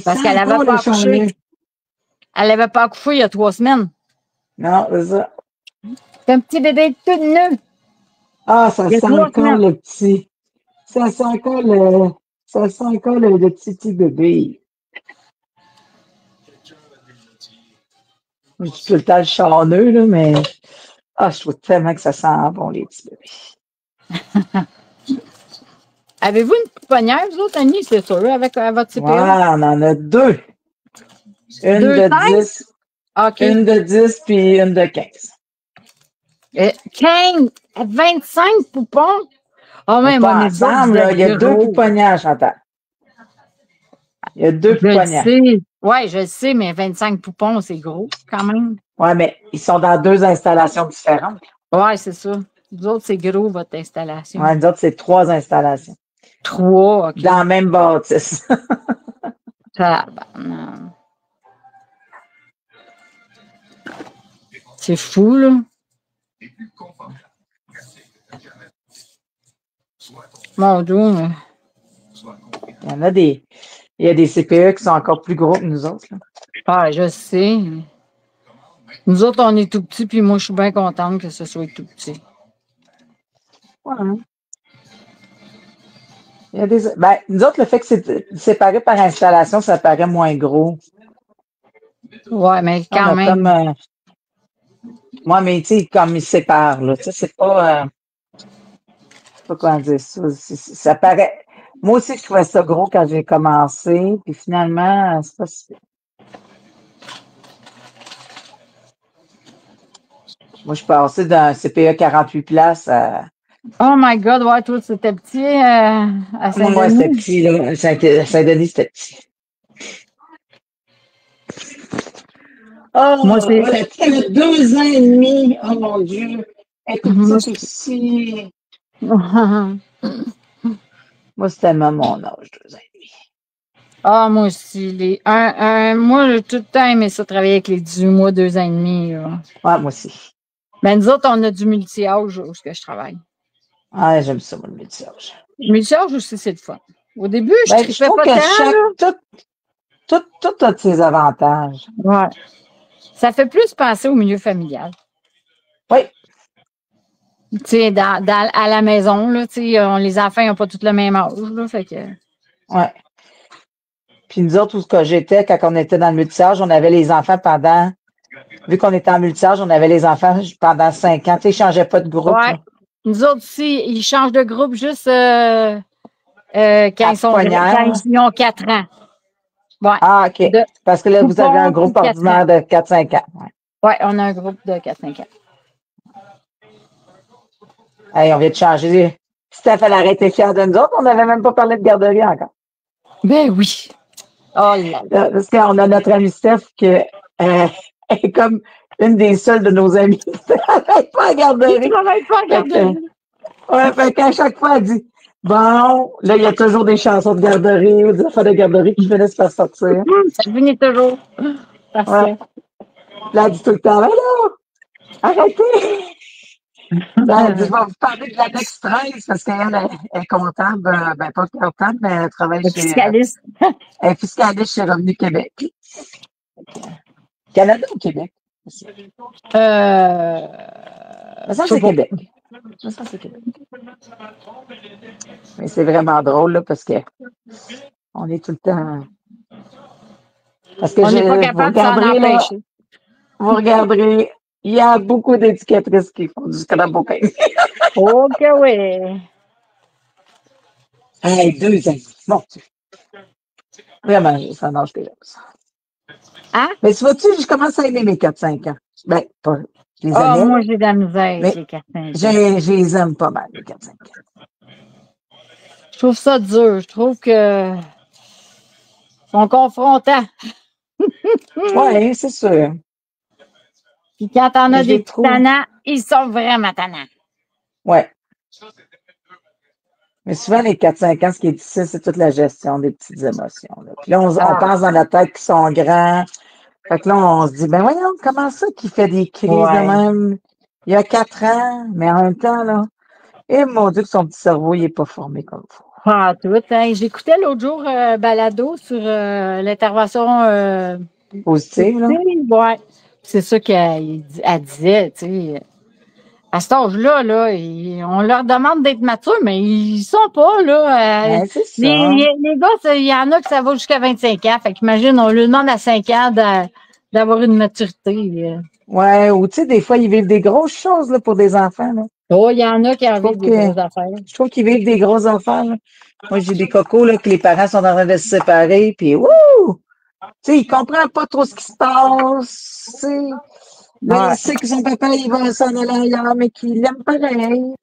[SPEAKER 1] Parce qu'elle n'avait pas accouché. Elle n'avait pas accouché il y a 3 semaines.
[SPEAKER 2] Non, c'est ça.
[SPEAKER 1] C'est un petit bébé tout neuf.
[SPEAKER 2] Ah, ça sent encore le petit. Ça sent encore le petit bébé. Je suis tout le temps le charneux, là, mais je trouve tellement que ça sent bon, les petits bébés.
[SPEAKER 1] Avez-vous une pouponnière, vous autres, Annie, c'est sûr, avec votre CPA?
[SPEAKER 2] Ouais, on en a 2. Une de 10.
[SPEAKER 1] Okay.
[SPEAKER 2] Une de 10 puis une de 15.
[SPEAKER 1] 15, 25 poupons?
[SPEAKER 2] Oh, mais moi, il y a 2 pouponnières, Chantal. Il y a 2 pouponnières.
[SPEAKER 1] Oui, je le sais, mais 25 poupons, c'est gros quand même.
[SPEAKER 2] Oui, mais ils sont dans 2 installations différentes.
[SPEAKER 1] Oui, c'est ça. Vous autres, c'est gros, votre installation.
[SPEAKER 2] Oui, nous autres, c'est 3 installations.
[SPEAKER 1] 3, OK.
[SPEAKER 2] Dans la même bâtisse.
[SPEAKER 1] C'est fou, là. Mon Dieu.
[SPEAKER 2] Il y a des CPE qui sont encore plus gros que nous autres. Là.
[SPEAKER 1] Ah, je sais. Nous autres, on est tout petits, puis moi, je suis bien contente que ce soit tout petit.
[SPEAKER 2] Ouais. Il y a des... nous autres, le fait que c'est séparé par installation, ça paraît moins gros.
[SPEAKER 1] Ouais, mais quand même.
[SPEAKER 2] Moi, mais tu sais, comme ils séparent, là. Tu sais, c'est pas. Je sais pas comment dire ça. Ça paraît. Moi aussi, je trouvais ça gros quand j'ai commencé, puis finalement, c'est pas si. Moi, je suis passée d'un CPE 48 places à.
[SPEAKER 1] Oh my God, ouais, toi, c'était petit à Saint-Denis.
[SPEAKER 2] Moi, c'était petit, là. Saint-Denis, c'était petit. Oh, moi, c'était 2 ans et demi. Oh mon Dieu. Elle est toute aussi. Moi, c'était tellement mon âge, 2 ans et demi.
[SPEAKER 1] Ah, moi aussi. Moi, j'ai tout le temps aimé ça, travailler avec les 18 mois, 2 ans et demi. Là.
[SPEAKER 2] Ouais, moi aussi.
[SPEAKER 1] Mais nous autres, on a du multi-âge où je travaille.
[SPEAKER 2] Ah, j'aime ça, moi, le multi-âge.
[SPEAKER 1] Le multi-âge aussi, c'est le fun. Au début, je ne
[SPEAKER 2] trouve
[SPEAKER 1] pas
[SPEAKER 2] que tout a ses avantages.
[SPEAKER 1] Ouais. Ça fait plus penser au milieu familial.
[SPEAKER 2] Oui.
[SPEAKER 1] Tu sais, à la maison, là, tu sais, les enfants n'ont pas tous le même âge, là, fait que...
[SPEAKER 2] Ouais. Puis nous autres, où ce que j'étais, quand on était dans le multisage, on avait les enfants pendant, vu qu'on était en multisage, on avait les enfants pendant 5 ans. Tu sais, ils ne changeaient pas de groupe.
[SPEAKER 1] Ouais.
[SPEAKER 2] Là.
[SPEAKER 1] Nous autres aussi, ils changent de groupe juste quand ils ont 4 ans. Ouais.
[SPEAKER 2] Ah, OK. Parce que là, vous avez un groupe ordinaire de 4-5 ans.
[SPEAKER 1] Ouais, on a un groupe de 4-5 ans.
[SPEAKER 2] Hey, on vient de changer. Steph, elle aurait été fière de nous autres. On n'avait même pas parlé de garderie encore.
[SPEAKER 1] Ben oui. Oh là là.
[SPEAKER 2] Parce qu'on a notre amie Steph qui est comme une des seules de nos amies qui ne travaille pas à garderie.
[SPEAKER 1] Qui ne travaille pas à garderie.
[SPEAKER 2] Ouais, fait qu'à chaque fois, elle dit bon, là, il y a toujours des chansons de garderie ou des affaires de garderie qui finissent par sortir.
[SPEAKER 1] Ça finit toujours.
[SPEAKER 2] Ouais. Là, elle dit tout le temps, là, arrêtez! Là, elle dit, je vais vous parler de l'annexe 13 parce qu'elle est comptable, ben pas comptable, mais elle travaille chez.
[SPEAKER 1] Fiscaliste.
[SPEAKER 2] Elle est fiscaliste chez Revenu Québec. Canada ou Québec? Ça, c'est Québec. Ça, c'est Québec. Mais c'est vraiment drôle, là, parce que on est tout le temps. Parce que
[SPEAKER 1] on n'est pas capable de s'en empêcher.
[SPEAKER 2] Vous regarderez, il y a beaucoup d'éducatrices qui font du craboquin.
[SPEAKER 1] OK, oui.
[SPEAKER 2] Hey, 2 ans. Bon. Vraiment, ça nage déjà.
[SPEAKER 1] Hein?
[SPEAKER 2] Mais tu vois-tu, je commence à aimer mes 4-5 ans. Ben, pas. Je les aime.
[SPEAKER 1] Moi, j'ai de la misère avec les 4-5 ans.
[SPEAKER 2] Je les aime pas mal, les 4-5 ans.
[SPEAKER 1] Je trouve ça dur. Je trouve que ils sont confrontants.
[SPEAKER 2] Oui, c'est sûr.
[SPEAKER 1] Puis quand t'en as des tannants, ils sont vraiment tannants.
[SPEAKER 2] Oui. Mais souvent, les 4-5 ans, ce qui est difficile, c'est toute la gestion des petites émotions. Là. Puis là, on pense dans la tête qu'ils sont grands. Fait que là, on se dit, ben voyons, comment ça qu'il fait des crises de même? Il y a 4 ans, mais en même temps, là, et mon Dieu, que son petit cerveau, il n'est pas formé comme il faut.
[SPEAKER 1] Ah, tout. Hein. J'écoutais l'autre jour Balado sur l'intervention
[SPEAKER 2] positive. Là.
[SPEAKER 1] Ouais. C'est ça qu'elle disait, tu sais. À cet âge-là, là, on leur demande d'être matures, mais ils sont pas, là.
[SPEAKER 2] C'est ça.
[SPEAKER 1] Les gars, il y en a que ça va jusqu'à 25 ans. Fait qu'imagine, on leur demande à 5 ans d'avoir une maturité.
[SPEAKER 2] Ouais, ou tu sais, des fois, ils vivent des grosses choses là, pour des enfants. Là.
[SPEAKER 1] Oh, il y en a qui en vivent des grosses affaires.
[SPEAKER 2] Je trouve qu'ils vivent des grosses affaires. Là. Moi, j'ai des cocos là, que les parents sont en train de se séparer, puis wouh! Tu sais, ils comprennent pas trop ce qui se passe. Tu sais. Là, il sait que son papa, il va s'en aller ailleurs, mais qu'il l'aime pareil.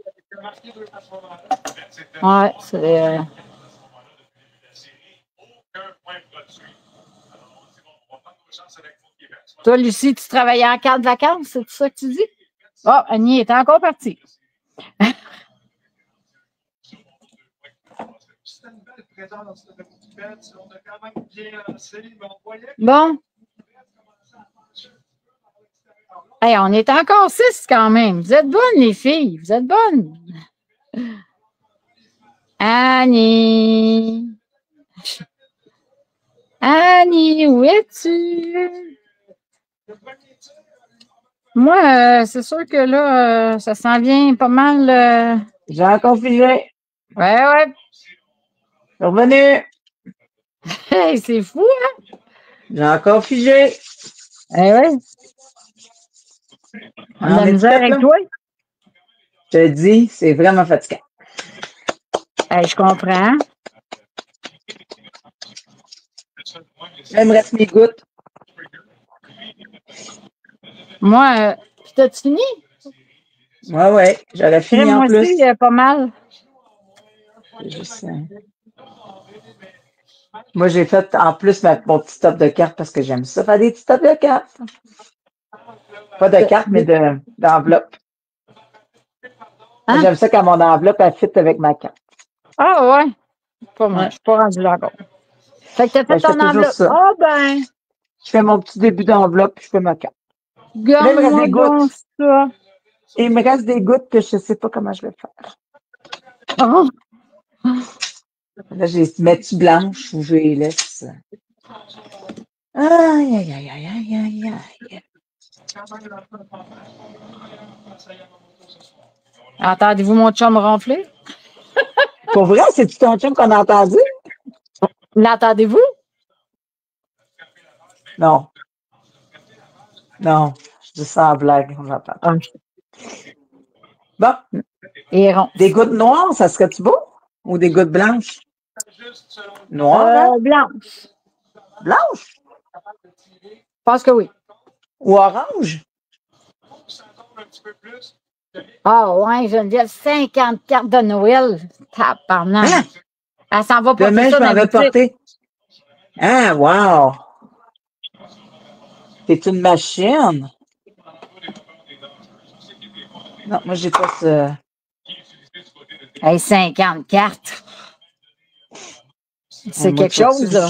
[SPEAKER 1] Ouais, c'est... Toi, Lucie, tu travaillais en cadre de vacances, c'est ça que tu dis? Oh, Annie est encore partie. Bon. Hey, on est encore 6 quand même. Vous êtes bonnes, les filles. Vous êtes bonnes. Annie. Annie, où es-tu? Moi, c'est sûr que là, ça s'en vient pas mal.
[SPEAKER 2] J'ai encore figé.
[SPEAKER 1] Ouais.
[SPEAKER 2] Je suis revenu.
[SPEAKER 1] Hey, c'est fou, hein?
[SPEAKER 2] J'ai encore figé.
[SPEAKER 1] Ouais. On a la misère avec toi?
[SPEAKER 2] Je te dis, c'est vraiment fatigant.
[SPEAKER 1] Hey, je comprends.
[SPEAKER 2] Là, il me reste mes gouttes.
[SPEAKER 1] Moi, t'as-tu fini?
[SPEAKER 2] Ouais, j'aurais fini en plus.
[SPEAKER 1] Moi aussi, pas mal.
[SPEAKER 2] Juste, moi, j'ai fait en plus mon petit top de cartes parce que j'aime ça, faire des petits tops de cartes. Pas de cartes, mais d'enveloppe. Hein? J'aime ça quand mon enveloppe, elle fit avec ma carte.
[SPEAKER 1] Ah ouais? Pas moi, je suis pas rendue là encore. Fait que t'as fait ton enveloppe. Ah ben!
[SPEAKER 2] Je fais mon petit début d'enveloppe, puis je fais ma carte.
[SPEAKER 1] Là, il me reste des gouttes. Ça.
[SPEAKER 2] Et il me reste des gouttes que je ne sais pas comment je vais faire.
[SPEAKER 1] Oh.
[SPEAKER 2] Là, j'ai mets-tu blanche ou je les laisse? Aïe.
[SPEAKER 1] Entendez-vous mon chum ronfler?
[SPEAKER 2] Pour vrai, c'est-tu ton chum qu'on a entendu?
[SPEAKER 1] L'entendez-vous?
[SPEAKER 2] Non. Non. Je dis ça en blague. On l'entend.
[SPEAKER 1] Ok.
[SPEAKER 2] Bon.
[SPEAKER 1] Et rond.
[SPEAKER 2] Des gouttes noires, ça serait-tu beau? Ou des gouttes blanches? Noires, hein?
[SPEAKER 1] Blanche.
[SPEAKER 2] Blanches?
[SPEAKER 1] Je pense que oui.
[SPEAKER 2] Ou orange?
[SPEAKER 1] Ah ouais, Geneviève, 50 cartes de Noël. Tabarnak.
[SPEAKER 2] Hein?
[SPEAKER 1] Elle s'en va porter
[SPEAKER 2] Demain, je
[SPEAKER 1] ça dans
[SPEAKER 2] m'en
[SPEAKER 1] la
[SPEAKER 2] vais
[SPEAKER 1] boutique.
[SPEAKER 2] porter. Ah, wow! T'es une machine. Non, moi, j'ai pas ce...
[SPEAKER 1] Hey, 50 cartes. C'est
[SPEAKER 2] Moi,
[SPEAKER 1] quelque chose, là.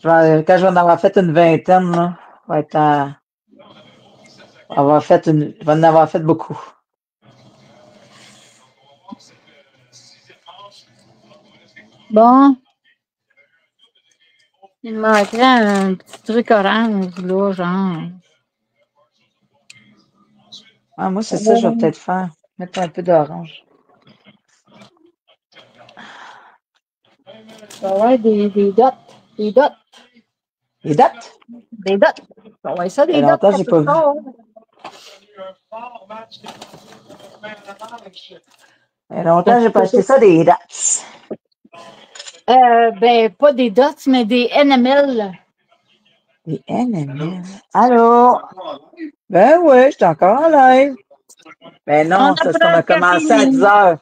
[SPEAKER 2] Quand je vais en avoir fait une vingtaine, là, je vais être en... je vais en avoir fait beaucoup.
[SPEAKER 1] Bon. Il me manquerait un petit truc orange, là, genre.
[SPEAKER 2] Ah, moi, c'est ça que je vais peut-être faire. Mettre un peu d'orange.
[SPEAKER 1] Ouais, des dots. Des dots.
[SPEAKER 2] Les dates?
[SPEAKER 1] Des dots. Ouais, ça,
[SPEAKER 2] Il y
[SPEAKER 1] des
[SPEAKER 2] a
[SPEAKER 1] dots.
[SPEAKER 2] longtemps, j'ai pas vu. Il y a longtemps, j'ai pas acheté ça, des dates.
[SPEAKER 1] Ben, pas des dots, mais des NML.
[SPEAKER 2] Des NML. Allô? Ben oui, je suis encore en live. Ben non, c'est parce qu'on a commencé à 10 heures.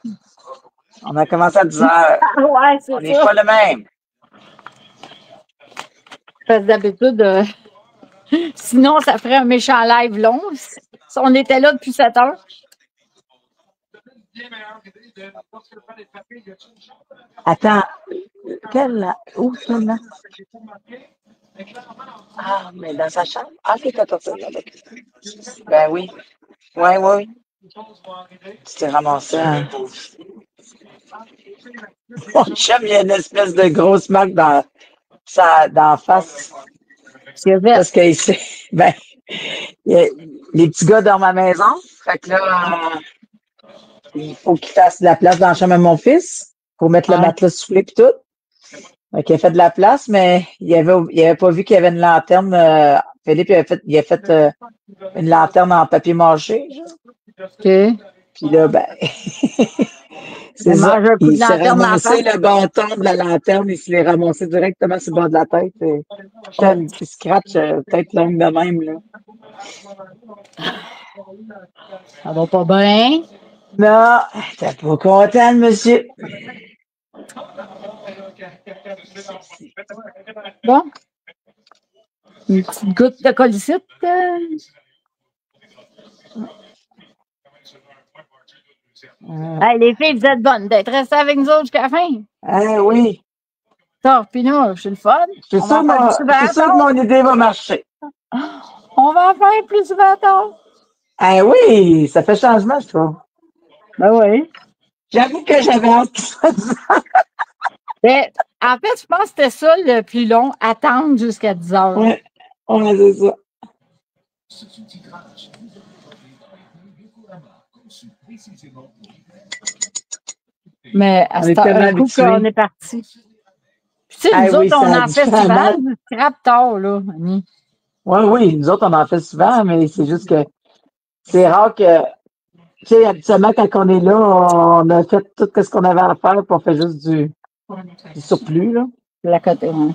[SPEAKER 2] On a commencé à 10 heures.
[SPEAKER 1] Ouais, c'est
[SPEAKER 2] On
[SPEAKER 1] ça.
[SPEAKER 2] n'est pas le même.
[SPEAKER 1] Parce que d'habitude, sinon, ça ferait un méchant live long. Si on était là depuis 7 heures.
[SPEAKER 2] Attends, où celle-là? Ah, mais dans sa chambre? Ah, c'est quand on Ben oui. Oui, oui. Tu t'es ramassé. Hein? Mon chum, il y a une espèce de grosse marque dans la face.
[SPEAKER 1] C'est vrai.
[SPEAKER 2] Parce que ici, ben, les petits gars dans ma maison. Fait que là, il faut qu'il fasse de la place dans la chambre de mon fils pour mettre le matelas soufflé et tout. Fait qu'il a fait de la place, mais il avait pas vu qu'il y avait une lanterne. Philippe, il a fait une lanterne en papier mâché. Genre.
[SPEAKER 1] OK.
[SPEAKER 2] Puis là, ben, c'est ça. Il s'est ramassé le bâton de la lanterne, il se l'est ramassé directement sur le bord de la tête. Un petit scratch, tête longue de même, là.
[SPEAKER 1] Ça va pas bien.
[SPEAKER 2] Non, t'es pas content, monsieur.
[SPEAKER 1] Bon. Une petite goutte de colicite. Hey, les filles, vous êtes bonnes d'être restées avec nous autres jusqu'à la fin.
[SPEAKER 2] Ah oui.
[SPEAKER 1] Torpino, c'est le fun.
[SPEAKER 2] Je suis sûr que mon idée va marcher.
[SPEAKER 1] On va en faire plus souvent tard.
[SPEAKER 2] Ah oui, ça fait changement, je trouve.
[SPEAKER 1] Ben oui.
[SPEAKER 2] J'avoue que j'avais hâte qu'il soit dit.
[SPEAKER 1] Ben, en fait, je pense que c'était ça le plus long, attendre jusqu'à 10 heures.
[SPEAKER 2] Oui, on a dit ça.
[SPEAKER 1] Mais à un coup qu'on est parti. Puis, tu sais, nous autres, on en fait souvent du scrap tard, là, Annie.
[SPEAKER 2] Oui, nous autres, on en fait souvent, mais c'est juste que c'est rare que, tu sais, habituellement, quand on est là, on a fait tout ce qu'on avait à faire, puis on fait juste du surplus, là.
[SPEAKER 1] La côté, ouais.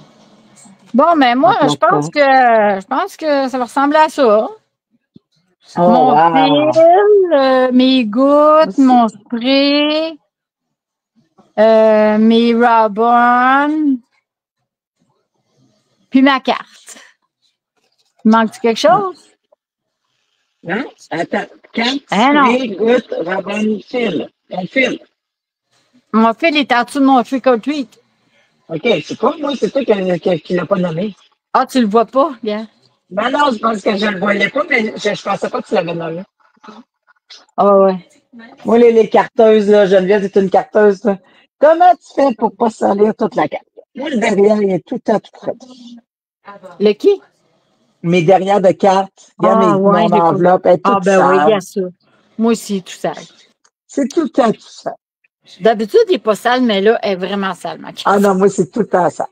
[SPEAKER 1] Bon, mais moi, je pense que ça va ressembler à ça.
[SPEAKER 2] Oh,
[SPEAKER 1] mon fil, mes gouttes, mon spray, mes ribbons, puis ma carte. Il manque-tu quelque chose?
[SPEAKER 2] Non? Attends, carte, spray, gouttes, ribbon, fil. Ton fil.
[SPEAKER 1] Mon fil est en dessous de mon trick or treat.
[SPEAKER 2] OK, c'est quoi, moi? C'est toi qui l'a pas nommé.
[SPEAKER 1] Ah, tu le vois pas, gars?
[SPEAKER 2] Ben non, je pense que je le voyais pas, mais je pensais pas que tu l'avais nommé.
[SPEAKER 1] Ah ouais.
[SPEAKER 2] Moi, les carteuses, là, Geneviève, c'est une carteuse, là. Comment tu fais pour pas salir toute la carte? Moi, le derrière, il est tout le temps tout prêt.
[SPEAKER 1] Le qui?
[SPEAKER 2] Mes derrière de cartes, regarde mon enveloppe, elle est toute
[SPEAKER 1] ben
[SPEAKER 2] sale.
[SPEAKER 1] oui, bien sûr. Moi aussi, tout sale.
[SPEAKER 2] C'est tout le temps tout sale.
[SPEAKER 1] D'habitude, il n'est pas sale, mais là, elle est vraiment sale, ma carte.
[SPEAKER 2] Ah non, moi, c'est tout le temps sale.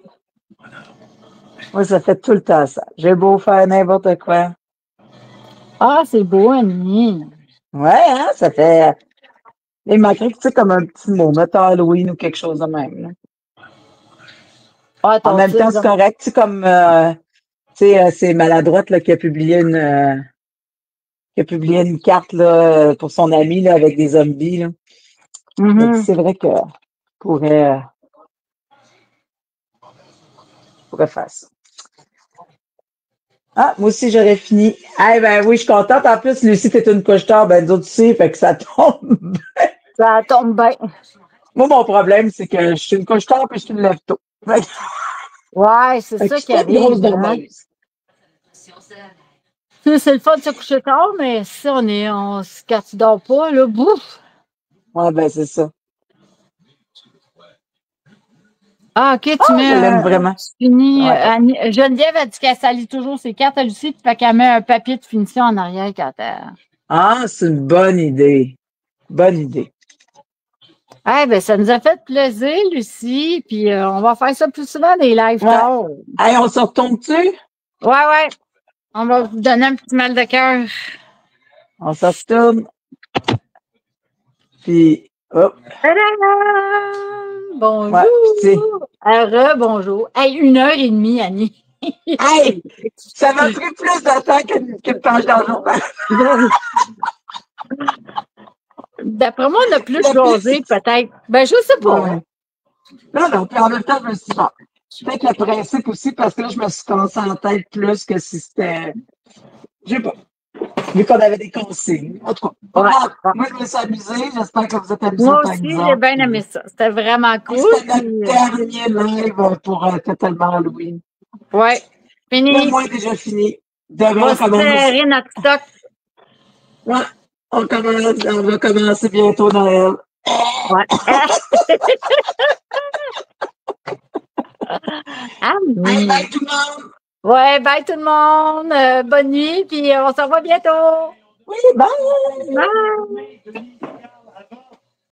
[SPEAKER 2] Moi, ça fait tout le temps ça. J'ai beau faire n'importe quoi.
[SPEAKER 1] Ah, c'est beau, Annie.
[SPEAKER 2] Ouais, hein, ça fait. Il manquerait que tu sais comme un petit mot, mettons Halloween ou quelque chose de même. Là.
[SPEAKER 1] Ah,
[SPEAKER 2] En
[SPEAKER 1] ton
[SPEAKER 2] même temps,
[SPEAKER 1] titre,
[SPEAKER 2] c'est correct. Tu sais, comme tu sais, c'est Maladroite là, qui a publié une carte là, pour son ami là, avec des zombies. Là. Mais
[SPEAKER 1] Mhm.
[SPEAKER 2] c'est vrai que pourrait, euh, pourrait faire ça. Ah, moi aussi, j'aurais fini. Eh ben oui, je suis contente. En plus, Lucie, t'es une couche tard, ben nous autres aussi, fait que ça tombe.
[SPEAKER 1] Ça tombe bien.
[SPEAKER 2] Moi, mon problème, c'est que je suis une couche tard puis je suis une lève tôt.
[SPEAKER 1] Ouais, c'est
[SPEAKER 2] Fait que
[SPEAKER 1] ça
[SPEAKER 2] je suis
[SPEAKER 1] qui
[SPEAKER 2] pas une grosse
[SPEAKER 1] arrive, hein.
[SPEAKER 2] dormeuse.
[SPEAKER 1] C'est le fun de se coucher tard, mais si quand tu dors pas, là, bouf.
[SPEAKER 2] Ouais, ben c'est ça.
[SPEAKER 1] Ah, OK,
[SPEAKER 2] Ah, je l'aime vraiment.
[SPEAKER 1] tu finis.
[SPEAKER 2] Ouais.
[SPEAKER 1] Geneviève a dit qu'elle salit toujours ses cartes à Lucie, puis fait qu'elle met un papier de finition en arrière quand elle.
[SPEAKER 2] Ah, c'est une bonne idée. Bonne idée.
[SPEAKER 1] Eh ben, ça nous a fait plaisir, Lucie, puis on va faire ça plus souvent, des live
[SPEAKER 2] Ouais.
[SPEAKER 1] tard.
[SPEAKER 2] Hey, on se retombe-tu?
[SPEAKER 1] Ouais. On va vous donner un petit mal de cœur.
[SPEAKER 2] On se retourne. Puis, hop.
[SPEAKER 1] Tadam! Bonjour!
[SPEAKER 2] Ouais, puis tu sais.
[SPEAKER 1] Bonjour. Hey, 1h30, Annie.
[SPEAKER 2] Hey! Ça m'a pris plus de temps qu'une page dans le journal.
[SPEAKER 1] D'après moi, on a plus
[SPEAKER 2] Le
[SPEAKER 1] jasé, peut-être. Ben, je sais pas.
[SPEAKER 2] Ouais. Non, puis en même temps, je me suis dit, bon, peut-être le principe aussi, parce que là, je me suis cassé en tête plus que si c'était. Je sais pas. Vu qu'on avait des consignes. En tout cas,
[SPEAKER 1] Ouais.
[SPEAKER 2] moi, je me suis amusée. J'espère que vous êtes amusés
[SPEAKER 1] Moi
[SPEAKER 2] avec
[SPEAKER 1] aussi,
[SPEAKER 2] nous
[SPEAKER 1] j'ai
[SPEAKER 2] autres.
[SPEAKER 1] bien aimé ça. C'était vraiment
[SPEAKER 2] Puis
[SPEAKER 1] cool.
[SPEAKER 2] c'était notre dernier live pour Totalement Halloween.
[SPEAKER 1] Ouais.
[SPEAKER 2] Le
[SPEAKER 1] Fini.
[SPEAKER 2] mois est déjà fini.
[SPEAKER 1] On
[SPEAKER 2] Demain,
[SPEAKER 1] va
[SPEAKER 2] on
[SPEAKER 1] se
[SPEAKER 2] commence.
[SPEAKER 1] serrer notre stock.
[SPEAKER 2] Ouais, on va commencer bientôt Noël.
[SPEAKER 1] Ouais. Ah
[SPEAKER 2] Hey,
[SPEAKER 1] oui.
[SPEAKER 2] bye tout le monde!
[SPEAKER 1] Ouais, bye tout le monde. Bonne nuit, puis on se revoit bientôt.
[SPEAKER 2] Oui, bye!
[SPEAKER 1] Bye.